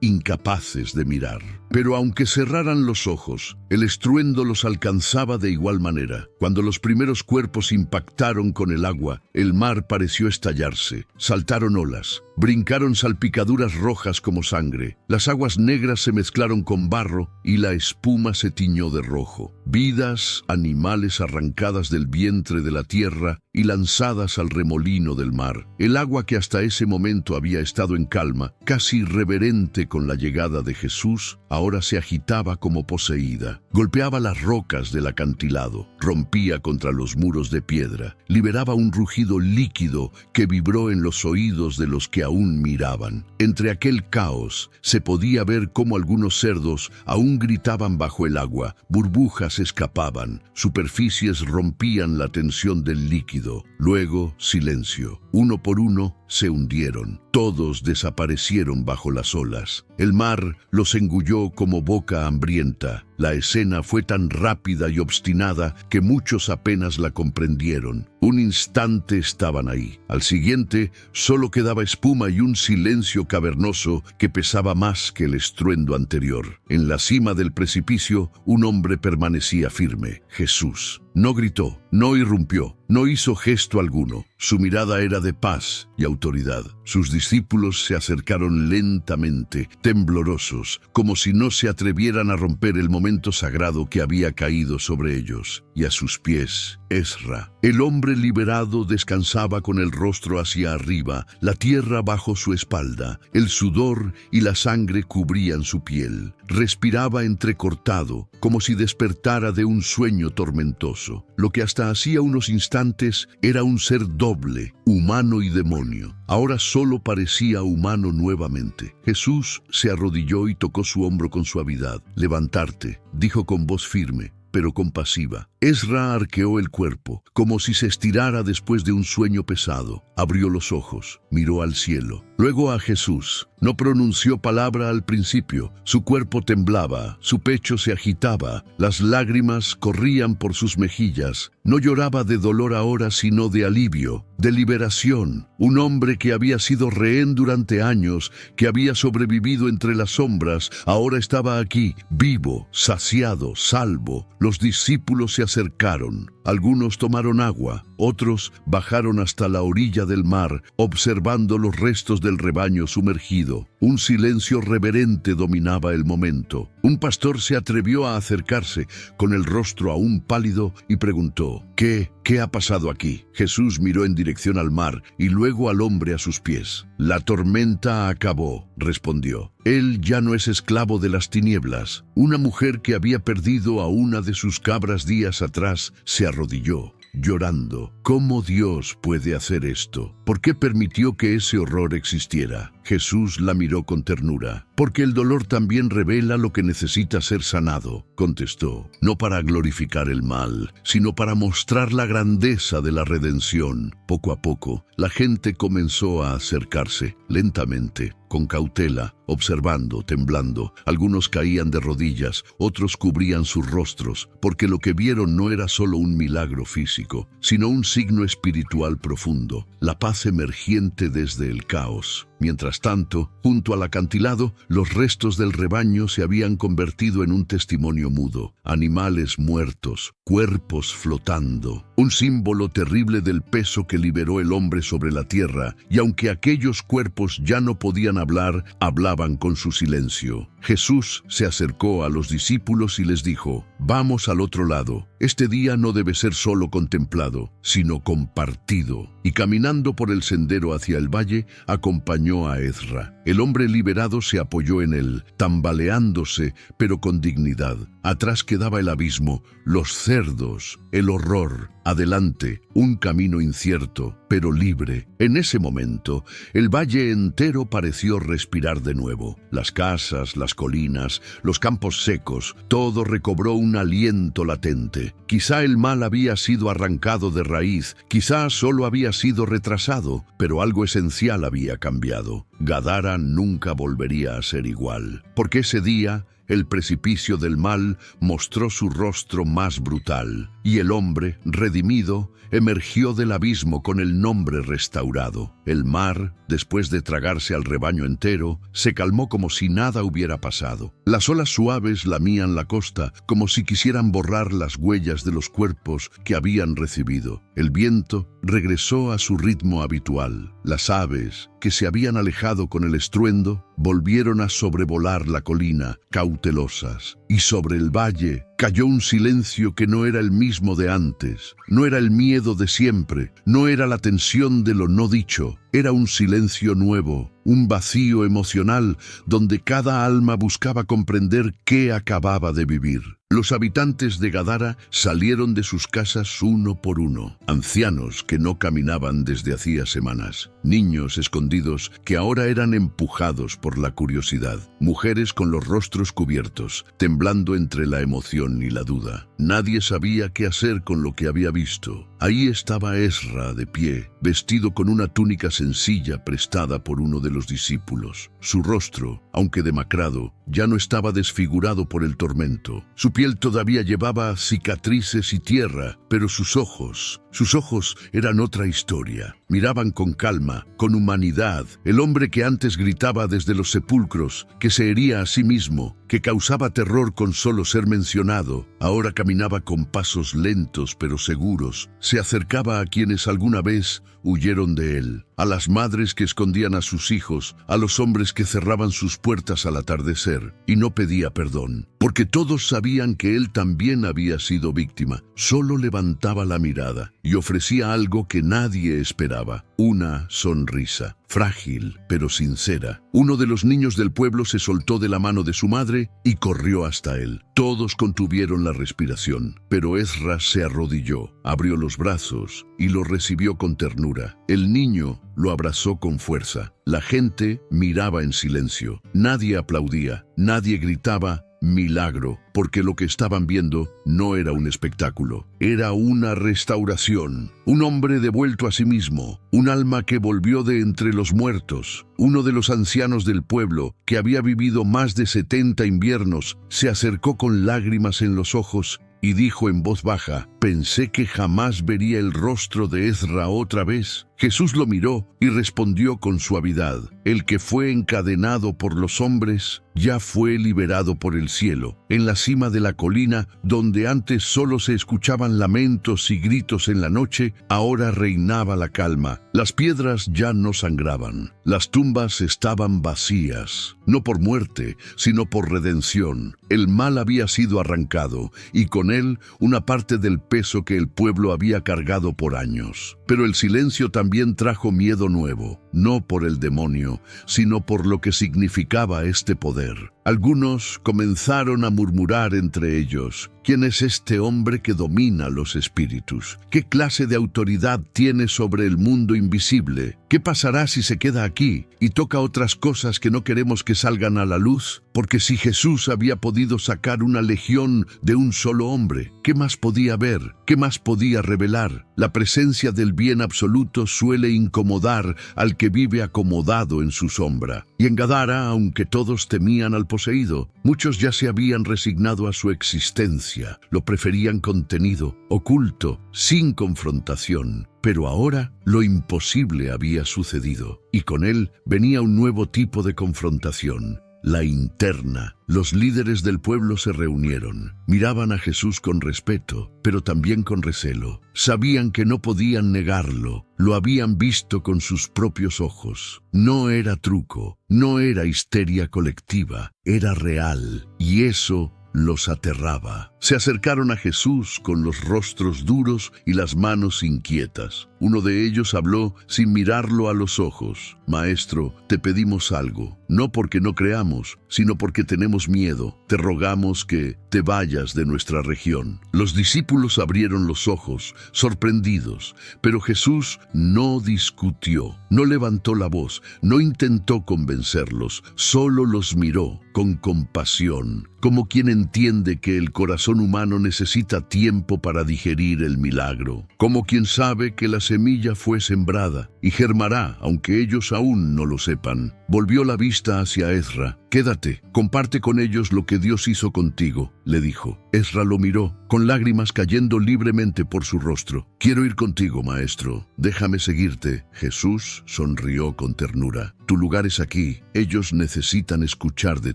incapaces de mirar. Pero aunque cerraran los ojos, el estruendo los alcanzaba de igual manera. Cuando los primeros cuerpos impactaron con el agua, el mar pareció estallarse. Saltaron olas, brincaron salpicaduras rojas como sangre. Las aguas negras se mezclaron con barro y la espuma se tiñó de rojo. Vidas, animales arrancadas del vientre de la tierra y lanzadas al remolino del mar. El agua que hasta ese momento había estado en calma, casi irreverente con la llegada de Jesús, ahora se agitaba como poseída. Golpeaba las rocas del acantilado, rompía contra los muros de piedra, liberaba un rugido líquido que vibró en los oídos de los que aún miraban. Entre aquel caos se podía ver cómo algunos cerdos aún gritaban bajo el agua, burbujas escapaban, superficies rompían la tensión del líquido. Luego, silencio. Uno por uno se hundieron. Todos desaparecieron bajo las olas. El mar los engulló como boca hambrienta. La escena fue tan rápida y obstinada que muchos apenas la comprendieron. Un instante estaban ahí. Al siguiente, solo quedaba espuma y un silencio cavernoso que pesaba más que el estruendo anterior. En la cima del precipicio, un hombre permanecía firme: Jesús. No gritó, no irrumpió, no hizo gesto alguno. Su mirada era de paz y autoridad. Sus discípulos se acercaron lentamente, temblorosos, como si no se atrevieran a romper el momento sagrado que había caído sobre ellos. Y a sus pies, Ezra. El hombre liberado descansaba con el rostro hacia arriba, la tierra bajo su espalda. El sudor y la sangre cubrían su piel. Respiraba entrecortado, como si despertara de un sueño tormentoso. Lo que hasta hacía unos instantes era un ser doble, humano y demonio. Ahora solo parecía humano nuevamente. Jesús se arrodilló y tocó su hombro con suavidad. «Levantarte», dijo con voz firme, pero compasiva. Ezra arqueó el cuerpo, como si se estirara después de un sueño pesado. Abrió los ojos, miró al cielo, luego a Jesús. No pronunció palabra al principio. Su cuerpo temblaba, su pecho se agitaba, las lágrimas corrían por sus mejillas. No lloraba de dolor ahora, sino de alivio, de liberación. Un hombre que había sido rehén durante años, que había sobrevivido entre las sombras, ahora estaba aquí, vivo, saciado, salvo. Los discípulos se acercaron. Algunos tomaron agua, otros bajaron hasta la orilla del mar, observando los restos del rebaño sumergido. Un silencio reverente dominaba el momento. Un pastor se atrevió a acercarse, con el rostro aún pálido, y preguntó: ¿Qué ha pasado aquí? Jesús miró en dirección al mar y luego al hombre a sus pies. «La tormenta acabó», respondió. «Él ya no es esclavo de las tinieblas». Una mujer que había perdido a una de sus cabras días atrás se arrodilló, llorando. ¿Cómo Dios puede hacer esto? ¿Por qué permitió que ese horror existiera? Jesús la miró con ternura. «Porque el dolor también revela lo que necesita ser sanado», contestó. «No para glorificar el mal, sino para mostrar la grandeza de la redención». Poco a poco, la gente comenzó a acercarse, lentamente, con cautela, observando, temblando. Algunos caían de rodillas, otros cubrían sus rostros, porque lo que vieron no era solo un milagro físico, sino un signo espiritual profundo, la paz emergiente desde el caos. Mientras tanto, junto al acantilado, los restos del rebaño se habían convertido en un testimonio mudo. Animales muertos, cuerpos flotando. Un símbolo terrible del peso que liberó el hombre sobre la tierra, y aunque aquellos cuerpos ya no podían hablar, hablaban con su silencio. Jesús se acercó a los discípulos y les dijo: «Vamos al otro lado. Este día no debe ser solo contemplado, sino compartido». Y caminando por el sendero hacia el valle, acompañó a Ezra. El hombre liberado se apoyó en él, tambaleándose, pero con dignidad. Atrás quedaba el abismo, los cerdos, el horror. Adelante, un camino incierto, pero libre. En ese momento, el valle entero pareció respirar de nuevo. Las casas, las colinas, los campos secos, todo recobró un aliento latente. Quizá el mal había sido arrancado de raíz, quizá solo había sido retrasado, pero algo esencial había cambiado. Gadara nunca volvería a ser igual, porque ese día el precipicio del mal mostró su rostro más brutal, y el hombre, redimido, emergió del abismo con el nombre restaurado. El mar, después de tragarse al rebaño entero, se calmó como si nada hubiera pasado. Las olas suaves lamían la costa como si quisieran borrar las huellas de los cuerpos que habían recibido. El viento regresó a su ritmo habitual. Las aves, que se habían alejado con el estruendo, volvieron a sobrevolar la colina, cautelosas. Y sobre el valle cayó un silencio que no era el mismo de antes. No era el miedo de siempre, no era la tensión de lo no dicho. Era un silencio nuevo, un vacío emocional donde cada alma buscaba comprender qué acababa de vivir. Los habitantes de Gadara salieron de sus casas uno por uno, ancianos que no caminaban desde hacía semanas, niños escondidos que ahora eran empujados por la curiosidad, mujeres con los rostros cubiertos, temblando entre la emoción y la duda. Nadie sabía qué hacer con lo que había visto. Ahí estaba Ezra de pie, vestido con una túnica sencilla prestada por uno de los discípulos. Su rostro, aunque demacrado, ya no estaba desfigurado por el tormento. Su piel todavía llevaba cicatrices y tierra, pero sus ojos eran otra historia. Miraban con calma, con humanidad. El hombre que antes gritaba desde los sepulcros, que se hería a sí mismo, que causaba terror con solo ser mencionado, ahora caminaba con pasos lentos pero seguros. Se acercaba a quienes alguna vez huyeron de él, a las madres que escondían a sus hijos, a los hombres que cerraban sus puertas al atardecer, y no pedía perdón, porque todos sabían que él también había sido víctima. Solo levantaba la mirada y ofrecía algo que nadie esperaba, una sonrisa, frágil pero sincera. Uno de los niños del pueblo se soltó de la mano de su madre y corrió hasta él. Todos contuvieron la respiración, pero Ezra se arrodilló, abrió los brazos y lo recibió con ternura. El niño lo abrazó con fuerza. La gente miraba en silencio. Nadie aplaudía, nadie gritaba milagro, porque lo que estaban viendo no era un espectáculo, era una restauración. Un hombre devuelto a sí mismo, un alma que volvió de entre los muertos. Uno de los ancianos del pueblo, que había vivido más de 70 inviernos, se acercó con lágrimas en los ojos y dijo en voz baja: «Pensé que jamás vería el rostro de Ezra otra vez». Jesús lo miró y respondió con suavidad: «El que fue encadenado por los hombres ya fue liberado por el cielo». En la cima de la colina, donde antes solo se escuchaban lamentos y gritos en la noche, ahora reinaba la calma. Las piedras ya no sangraban. Las tumbas estaban vacías, no por muerte, sino por redención. El mal había sido arrancado, y con él una parte del peso que el pueblo había cargado por años. Pero el silencio también trajo miedo nuevo, no por el demonio, sino por lo que significaba este poder. Algunos comenzaron a murmurar entre ellos: ¿quién es este hombre que domina los espíritus? ¿Qué clase de autoridad tiene sobre el mundo invisible? ¿Qué pasará si se queda aquí y toca otras cosas que no queremos que salgan a la luz? Porque si Jesús había podido sacar una legión de un solo hombre, ¿qué más podía ver? ¿Qué más podía revelar? La presencia del bien absoluto suele incomodar al que vive acomodado en su sombra. Y en Gadara, aunque todos temían al poseído, muchos ya se habían resignado a su existencia. Lo preferían contenido, oculto, sin confrontación. Pero ahora lo imposible había sucedido, y con él venía un nuevo tipo de confrontación, la interna. Los líderes del pueblo se reunieron. Miraban a Jesús con respeto, pero también con recelo. Sabían que no podían negarlo. Lo habían visto con sus propios ojos. No era truco, no era histeria colectiva, era real, y eso los aterraba. Se acercaron a Jesús con los rostros duros y las manos inquietas. Uno de ellos habló sin mirarlo a los ojos: «Maestro, te pedimos algo, no porque no creamos, sino porque tenemos miedo. Te rogamos que te vayas de nuestra región». Los discípulos abrieron los ojos, sorprendidos, pero Jesús no discutió, no levantó la voz, no intentó convencerlos, solo los miró con compasión, como quien entiende que el corazón corazón humano necesita tiempo para digerir el milagro, como quien sabe que la semilla fue sembrada y germará, aunque ellos aún no lo sepan. Volvió la vista hacia Ezra. «Quédate, comparte con ellos lo que Dios hizo contigo», le dijo. Ezra lo miró, con lágrimas cayendo libremente por su rostro. «Quiero ir contigo, maestro. Déjame seguirte». Jesús sonrió con ternura. «Tu lugar es aquí. Ellos necesitan escuchar de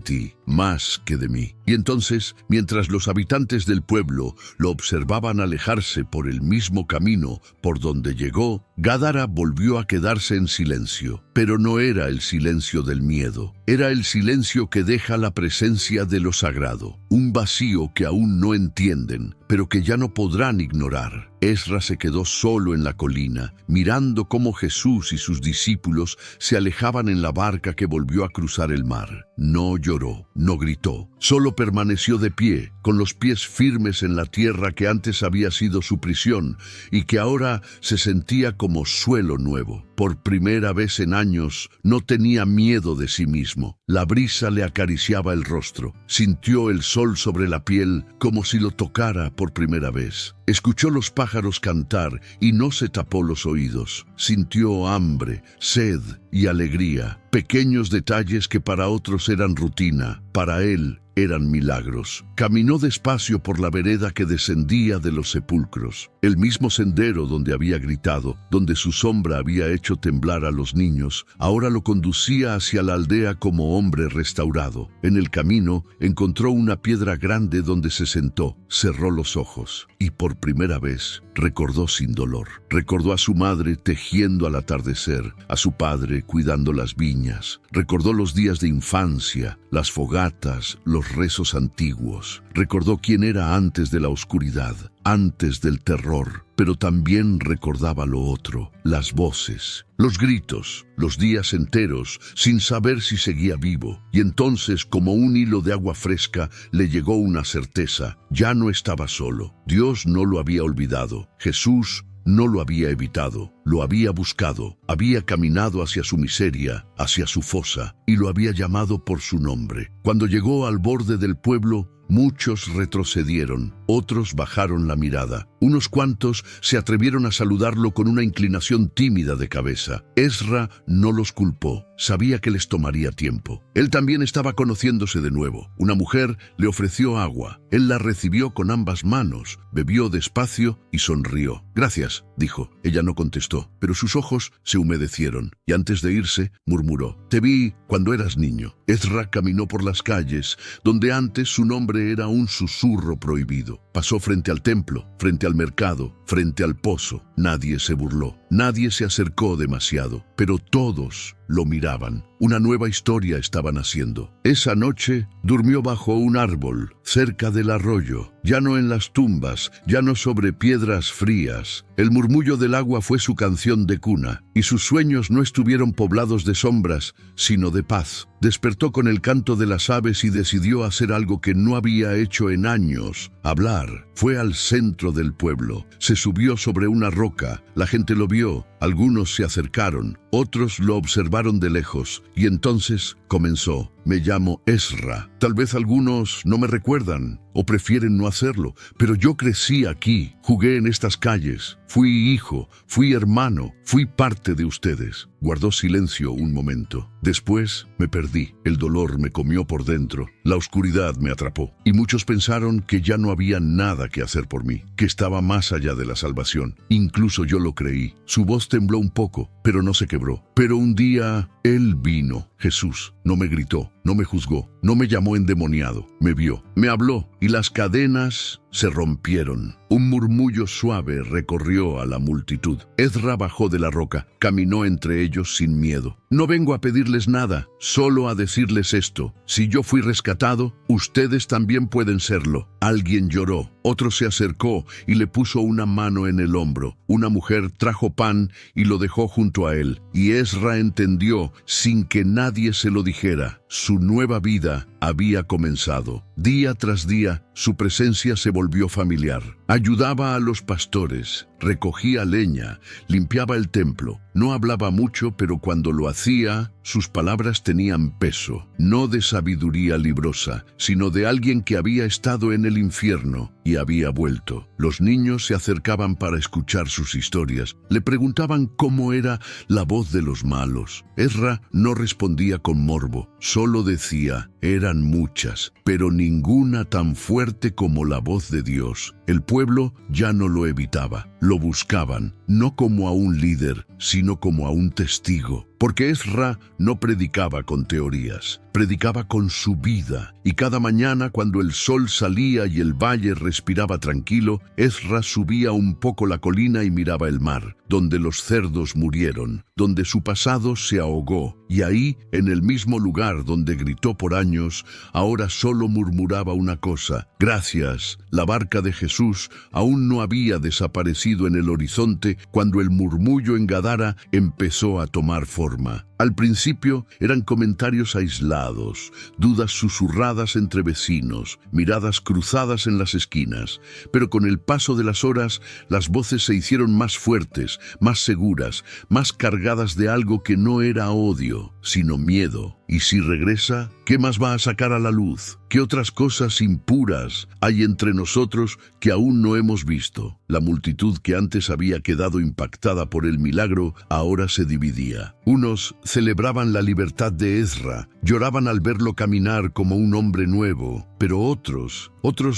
ti, más que de mí». Y entonces, mientras los habitantes del pueblo lo observaban alejarse por el mismo camino por donde llegó, Gadara volvió a quedarse en silencio. Pero no era el silencio del miedo. Era el silencio que deja la presencia de lo sagrado. Un vacío que aún no entienden, pero que ya no podrán ignorar. Ezra se quedó solo en la colina, mirando cómo Jesús y sus discípulos se alejaban en la barca que volvió a cruzar el mar. No lloró, no gritó, solo permaneció de pie, con los pies firmes en la tierra que antes había sido su prisión y que ahora se sentía como suelo nuevo. Por primera vez en años, no tenía miedo de sí mismo. La brisa le acariciaba el rostro. Sintió el sol sobre la piel como si lo tocara por primera vez. Escuchó los pájaros cantar y no se tapó los oídos. Sintió hambre, sed y alegría. Pequeños detalles que para otros eran rutina, para él eran milagros. Caminó despacio por la vereda que descendía de los sepulcros, el mismo sendero donde había gritado, donde su sombra había hecho temblar a los niños, ahora lo conducía hacia la aldea como hombre restaurado. En el camino encontró una piedra grande donde se sentó, cerró los ojos y por primera vez recordó sin dolor. Recordó a su madre tejiendo al atardecer, a su padre cuidando las viñas. Recordó los días de infancia, las fogatas, los rezos antiguos. Recordó quién era antes de la oscuridad, antes del terror, pero también recordaba lo otro, las voces, los gritos, los días enteros, sin saber si seguía vivo. Y entonces, como un hilo de agua fresca, le llegó una certeza: ya no estaba solo. Dios no lo había olvidado. Jesús no lo había evitado, lo había buscado, había caminado hacia su miseria, hacia su fosa, y lo había llamado por su nombre. Cuando llegó al borde del pueblo, muchos retrocedieron, otros bajaron la mirada. Unos cuantos se atrevieron a saludarlo con una inclinación tímida de cabeza. Ezra no los culpó, sabía que les tomaría tiempo. Él también estaba conociéndose de nuevo. Una mujer le ofreció agua. Él la recibió con ambas manos, bebió despacio y sonrió. «Gracias», dijo. Ella no contestó, pero sus ojos se humedecieron y antes de irse murmuró: «Te vi cuando eras niño». Ezra caminó por las calles, donde antes su nombre era un susurro prohibido. Pasó frente al templo, frente al mercado, frente al pozo. Nadie se burló, nadie se acercó demasiado, pero todos lo miraban. Una nueva historia estaba naciendo. Esa noche durmió bajo un árbol, cerca del arroyo, ya no en las tumbas, ya no sobre piedras frías. El murmullo del agua fue su canción de cuna, y sus sueños no estuvieron poblados de sombras, sino de paz. Despertó con el canto de las aves y decidió hacer algo que no había hecho en años: hablar. Fue al centro del pueblo, se subió sobre una roca, la gente lo vio, algunos se acercaron, otros lo observaron de lejos, y entonces comenzó: «Me llamo Ezra. Tal vez algunos no me recuerdan o prefieren no hacerlo, pero yo crecí aquí, jugué en estas calles, fui hijo, fui hermano, fui parte de ustedes». Guardó silencio un momento. «Después me perdí, el dolor me comió por dentro, la oscuridad me atrapó, y muchos pensaron que ya no había nada que hacer por mí, que estaba más allá de la salvación. Incluso yo lo creí». Su voz tembló un poco, pero no se quebró. «Pero un día Él vino, Jesús. No me gritó, no me juzgó, no me llamó endemoniado, me vio, me habló, y las cadenas se rompieron. Un murmullo suave recorrió a la multitud. Ezra bajó de la roca, caminó entre ellos sin miedo. «No vengo a pedirles nada, solo a decirles esto: si yo fui rescatado, ustedes también pueden serlo». Alguien lloró, otro se acercó y le puso una mano en el hombro. Una mujer trajo pan y lo dejó junto a él, y Ezra entendió, sin que nadie se lo dijera, su nueva vida había comenzado. Día tras día, su presencia se volvió familiar. Ayudaba a los pastores, recogía leña, limpiaba el templo. No hablaba mucho, pero cuando lo hacía, sus palabras tenían peso, no de sabiduría librosa, sino de alguien que había estado en el infierno y había vuelto. Los niños se acercaban para escuchar sus historias. Le preguntaban cómo era la voz de los malos. Ezra no respondía con morbo, solo decía: eran muchas, pero ninguna tan fuerte como la voz de Dios. El pueblo ya no lo evitaba, lo buscaban, no como a un líder, sino como a un testigo. Porque Ezra no predicaba con teorías, predicaba con su vida. Y cada mañana, cuando el sol salía y el valle respiraba tranquilo, Ezra subía un poco la colina y miraba el mar, donde los cerdos murieron, donde su pasado se ahogó. Y ahí, en el mismo lugar donde gritó por años, ahora solo murmuraba una cosa: gracias. La barca de Jesús aún no había desaparecido en el horizonte cuando el murmullo en Gadara empezó a tomar forma. Al principio eran comentarios aislados, dudas susurradas entre vecinos, miradas cruzadas en las esquinas. Pero con el paso de las horas, las voces se hicieron más fuertes, más seguras, más cargadas de algo que no era odio, sino miedo. Y si regresa, ¿qué más va a sacar a la luz? ¿Qué otras cosas impuras hay entre nosotros que aún no hemos visto? La multitud que antes había quedado impactada por el milagro ahora se dividía. Unos celebraban la libertad de Ezra, lloraban al verlo caminar como un hombre nuevo, pero otros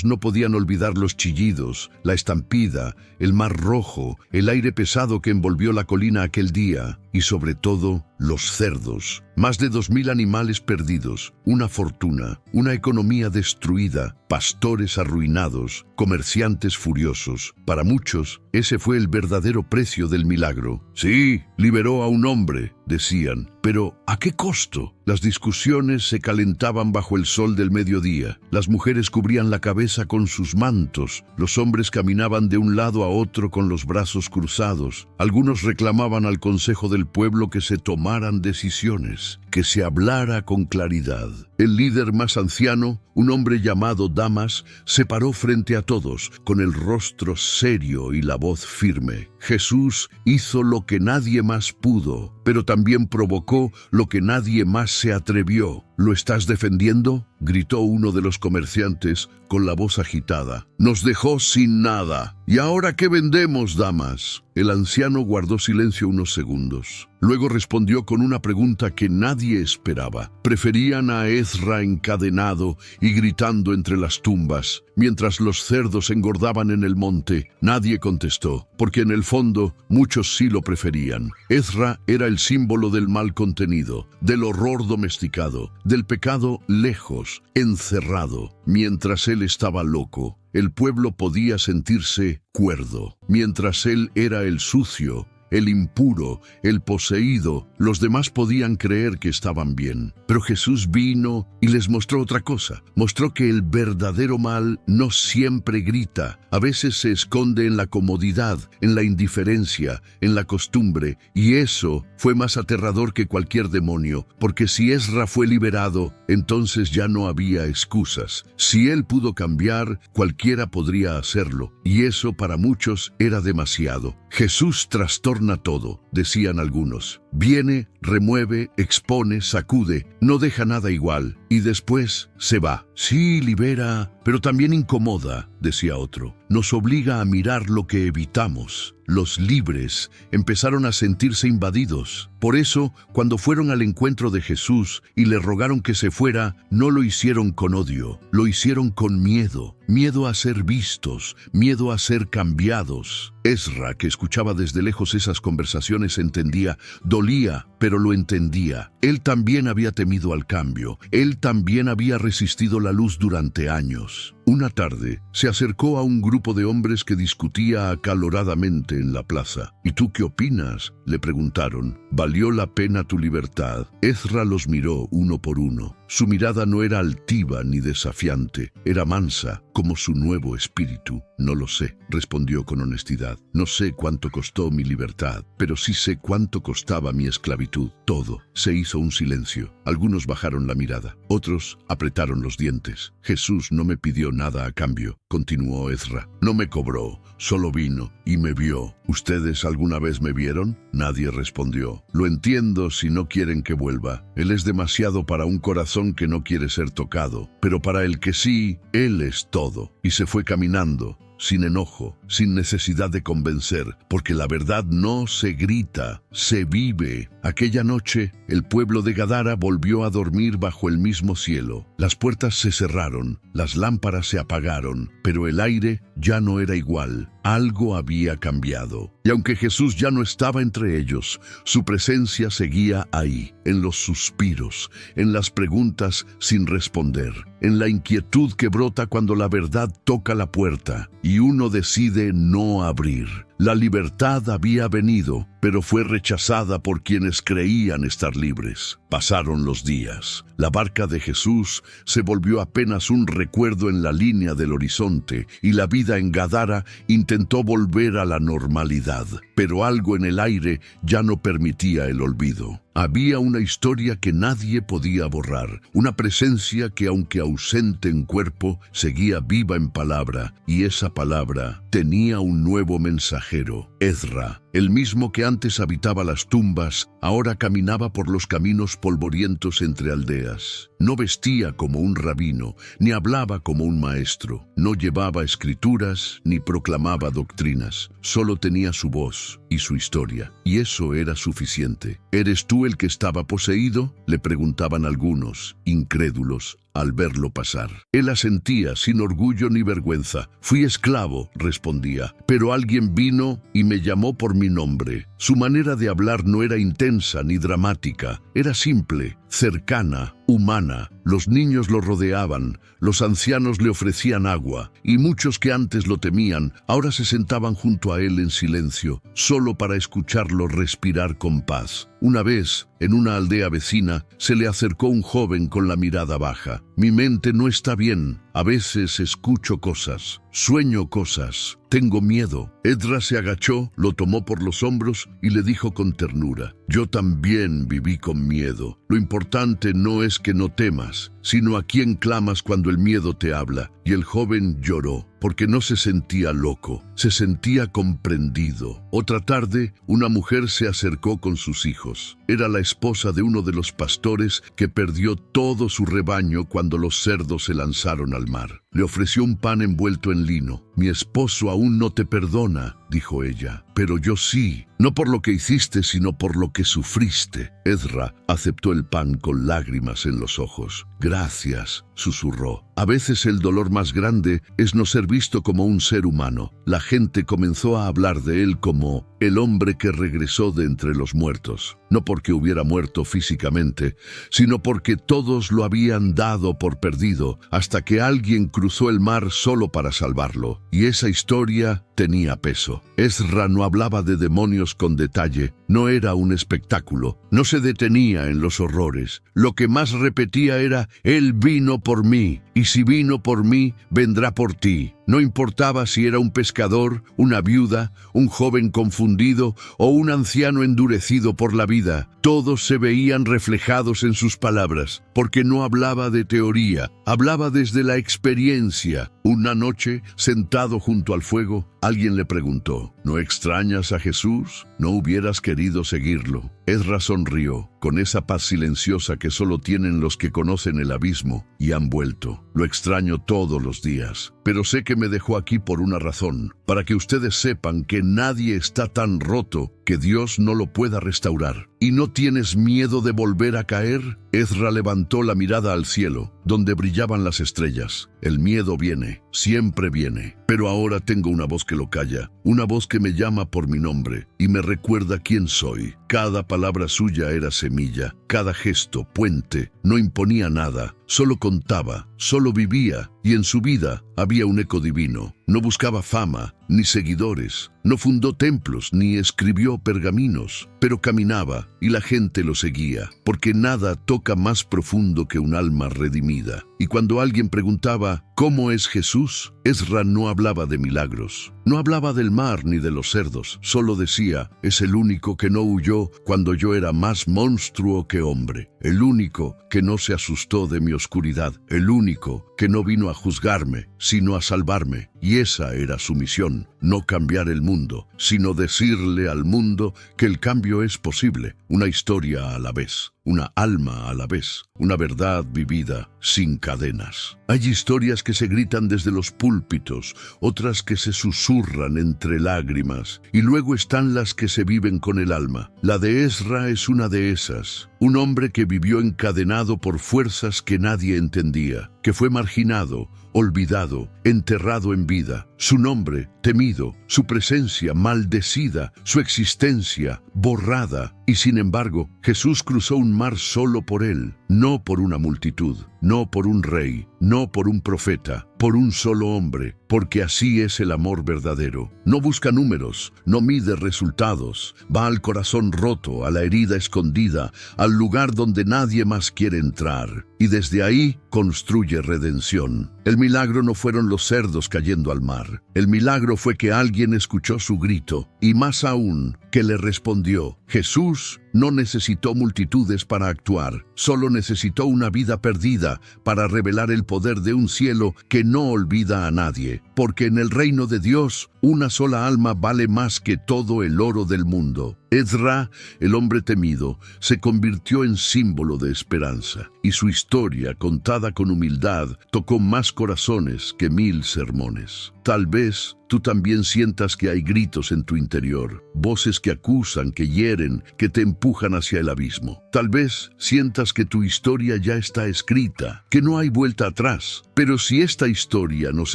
no podían olvidar los chillidos, la estampida, el mar rojo, el aire pesado que envolvió la colina aquel día y sobre todo los cerdos. Más de 2000 animales perdidos, una fortuna, una economía destruida, pastores arruinados, comerciantes furiosos. Para muchos, ese fue el verdadero precio del milagro. Sí, liberó a un hombre, decían, pero ¿a qué costo? Las discusiones se calentaban bajo el sol del mediodía. Las mujeres cubrían la cabeza con sus mantos. Los hombres caminaban de un lado a otro con los brazos cruzados. Algunos reclamaban al consejo del pueblo que se tomaran decisiones, que se hablara con claridad. El líder más anciano, un hombre llamado Damas, se paró frente a todos, con el rostro serio y la voz firme. Jesús hizo lo que nadie más pudo, pero también provocó lo que nadie más se atrevió. ¿Lo estás defendiendo?, gritó uno de los comerciantes con la voz agitada. Nos dejó sin nada. ¿Y ahora qué vendemos, Damas? El anciano guardó silencio unos segundos. Luego respondió con una pregunta que nadie esperaba. ¿Preferían a Ezra encadenado y gritando entre las tumbas, mientras los cerdos engordaban en el monte? Nadie contestó, porque en el fondo muchos sí lo preferían. Ezra era el símbolo del mal contenido, del horror domesticado, del pecado lejos, encerrado. Mientras él estaba loco, el pueblo podía sentirse cuerdo. Mientras él era el sucio, el impuro, el poseído, los demás podían creer que estaban bien. Pero Jesús vino y les mostró otra cosa. Mostró que el verdadero mal no siempre grita. A veces se esconde en la comodidad, en la indiferencia, en la costumbre. Y eso fue más aterrador que cualquier demonio, porque si Ezra fue liberado, entonces ya no había excusas. Si él pudo cambiar, cualquiera podría hacerlo. Y eso para muchos era demasiado. Jesús trastorna todo, decían algunos. Viene, remueve, expone, sacude, no deja nada igual, y después se va. Sí, libera, pero también incomoda, decía otro. Nos obliga a mirar lo que evitamos. Los libres empezaron a sentirse invadidos. Por eso, cuando fueron al encuentro de Jesús y le rogaron que se fuera, no lo hicieron con odio, lo hicieron con miedo. Miedo a ser vistos, miedo a ser cambiados. Ezra, que escuchaba desde lejos esas conversaciones, entendía, dolía, pero lo entendía. Él también había temido al cambio. Él también había resistido la luz durante años. Una tarde, se acercó a un grupo de hombres que discutía acaloradamente en la plaza. ¿Y tú qué opinas?, le preguntaron. ¿Valió la pena tu libertad? Ezra los miró uno por uno. Su mirada no era altiva ni desafiante, era mansa, como su nuevo espíritu. No lo sé, respondió con honestidad. No sé cuánto costó mi libertad, pero sí sé cuánto costaba mi esclavitud. Todo. Se hizo un silencio. Algunos bajaron la mirada, otros apretaron los dientes. Jesús no me pidió nada a cambio, continuó Ezra. No me cobró, solo vino y me vio. ¿Ustedes alguna vez me vieron? Nadie respondió. Lo entiendo si no quieren que vuelva. Él es demasiado para un corazón que no quiere ser tocado, pero para el que sí, Él es todo. Y se fue caminando, sin enojo, sin necesidad de convencer, porque la verdad no se grita, se vive. Aquella noche, el pueblo de Gadara volvió a dormir bajo el mismo cielo. Las puertas se cerraron, las lámparas se apagaron, pero el aire ya no era igual. Algo había cambiado. Y aunque Jesús ya no estaba entre ellos, su presencia seguía ahí, en los suspiros, en las preguntas sin responder, en la inquietud que brota cuando la verdad toca la puerta y uno decide no abrir. La libertad había venido, pero fue rechazada por quienes creían estar libres. Pasaron los días. La barca de Jesús se volvió apenas un recuerdo en la línea del horizonte y la vida en Gadara intentó volver a la normalidad, pero algo en el aire ya no permitía el olvido. Había una historia que nadie podía borrar, una presencia que, aunque ausente en cuerpo, seguía viva en palabra, y esa palabra tenía un nuevo mensajero, Ezra. El mismo que antes habitaba las tumbas, ahora caminaba por los caminos polvorientos entre aldeas. No vestía como un rabino, ni hablaba como un maestro. No llevaba escrituras, ni proclamaba doctrinas. Solo tenía su voz y su historia, y eso era suficiente. ¿Eres tú el que estaba poseído?, le preguntaban algunos, incrédulos, al verlo pasar. Él asentía sin orgullo ni vergüenza. Fui esclavo, respondía, pero alguien vino y me llamó por mi nombre. Su manera de hablar no era intensa ni dramática, era simple, cercana, humana. Los niños lo rodeaban, los ancianos le ofrecían agua, y muchos que antes lo temían, ahora se sentaban junto a él en silencio, solo para escucharlo respirar con paz. Una vez, en una aldea vecina, se le acercó un joven con la mirada baja. Mi mente no está bien. A veces escucho cosas, sueño cosas, tengo miedo. Ezra se agachó, lo tomó por los hombros y le dijo con ternura: yo también viví con miedo. Lo importante no es que no temas, sino a quién clamas cuando el miedo te habla. Y el joven lloró, porque no se sentía loco, se sentía comprendido. Otra tarde, una mujer se acercó con sus hijos. Era la esposa de uno de los pastores que perdió todo su rebaño cuando los cerdos se lanzaron al mar. Le ofreció un pan envuelto en lino. Mi esposo aún no te perdona, dijo ella, pero yo sí, no por lo que hiciste, sino por lo que sufriste. Ezra aceptó el pan con lágrimas en los ojos. Gracias, susurró. A veces el dolor más grande es no ser visto como un ser humano. La gente comenzó a hablar de él como el hombre que regresó de entre los muertos. No porque hubiera muerto físicamente, sino porque todos lo habían dado por perdido, hasta que alguien cruzó el mar solo para salvarlo. Y esa historia tenía peso. Ezra no hablaba de demonios con detalle, no era un espectáculo, no se detenía en los horrores. Lo que más repetía era: Él vino por mí, y si vino por mí, vendrá por ti. No importaba si era un pescador, una viuda, un joven confundido o un anciano endurecido por la vida. Todos se veían reflejados en sus palabras, porque no hablaba de teoría, hablaba desde la experiencia. Una noche, sentado junto al fuego, alguien le preguntó: ¿no extrañas a Jesús? ¿No hubieras querido seguirlo? Ezra sonrió, con esa paz silenciosa que solo tienen los que conocen el abismo y han vuelto. Lo extraño todos los días, pero sé que me dejó aquí por una razón, para que ustedes sepan que nadie está tan roto que Dios no lo pueda restaurar. ¿Y no tienes miedo de volver a caer? Ezra levantó la mirada al cielo, donde brillaban las estrellas. El miedo viene, siempre viene, pero ahora tengo una voz que lo calla, una voz que me llama por mi nombre y me recuerda quién soy. Cada palabra suya era semilla, cada gesto, puente. No imponía nada, solo contaba, solo vivía, y en su vida había un eco divino. No buscaba fama ni seguidores, no fundó templos ni escribió pergaminos, pero caminaba y la gente lo seguía, porque nada toca más profundo que un alma redimida. Y cuando alguien preguntaba ¿cómo es Jesús?, Ezra no hablaba de milagros, no hablaba del mar ni de los cerdos, solo decía: es el único que no huyó cuando yo era más monstruo que hombre, el único que no se asustó de mi oscuridad, el único que no vino a juzgarme, sino a salvarme. Y esa era su misión, no cambiar el mundo, sino decirle al mundo que el cambio es posible, una historia a la vez, una alma a la vez, una verdad vivida sin cadenas. Hay historias que se gritan desde los púlpitos, otras que se susurran entre lágrimas, y luego están las que se viven con el alma. La de Ezra es una de esas, un hombre que vivió encadenado por fuerzas que nadie entendía, que fue marginado, olvidado, enterrado en vida, su nombre temido, su presencia maldecida, su existencia borrada. Y sin embargo, Jesús cruzó un mar solo por él, no por una multitud, no por un rey, no por un profeta, por un solo hombre, porque así es el amor verdadero. No busca números, no mide resultados, va al corazón roto, a la herida escondida, al lugar donde nadie más quiere entrar, y desde ahí construye redención. El milagro no fueron los cerdos cayendo al mar, el milagro fue que alguien escuchó su grito, y más aún, que le respondió. Jesús no necesitó multitudes para actuar, solo necesitó una vida perdida para revelar el poder de un cielo que no olvida a nadie, porque en el reino de Dios una sola alma vale más que todo el oro del mundo. Ezra, el hombre temido, se convirtió en símbolo de esperanza, y su historia, contada con humildad, tocó más corazones que 1000 sermones. Tal vez tú también sientas que hay gritos en tu interior, voces que acusan, que hieren, que te empujan hacia el abismo. Tal vez sientas que tu historia ya está escrita, que no hay vuelta atrás. Pero si esta historia nos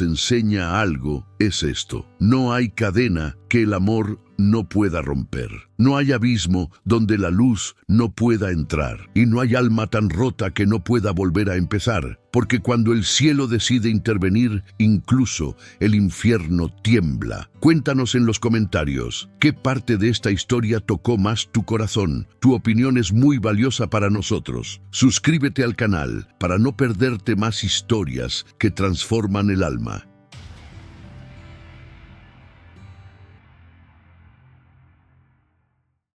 enseña algo, es esto: no hay cadena que el amor no pueda romper. No hay abismo donde la luz no pueda entrar. Y no hay alma tan rota que no pueda volver a empezar. Porque cuando el cielo decide intervenir, incluso el infierno tiembla. Cuéntanos en los comentarios, ¿qué parte de esta historia tocó más tu corazón? Tu opinión es muy valiosa para nosotros. Suscríbete al canal para no perderte más historias que transforman el alma.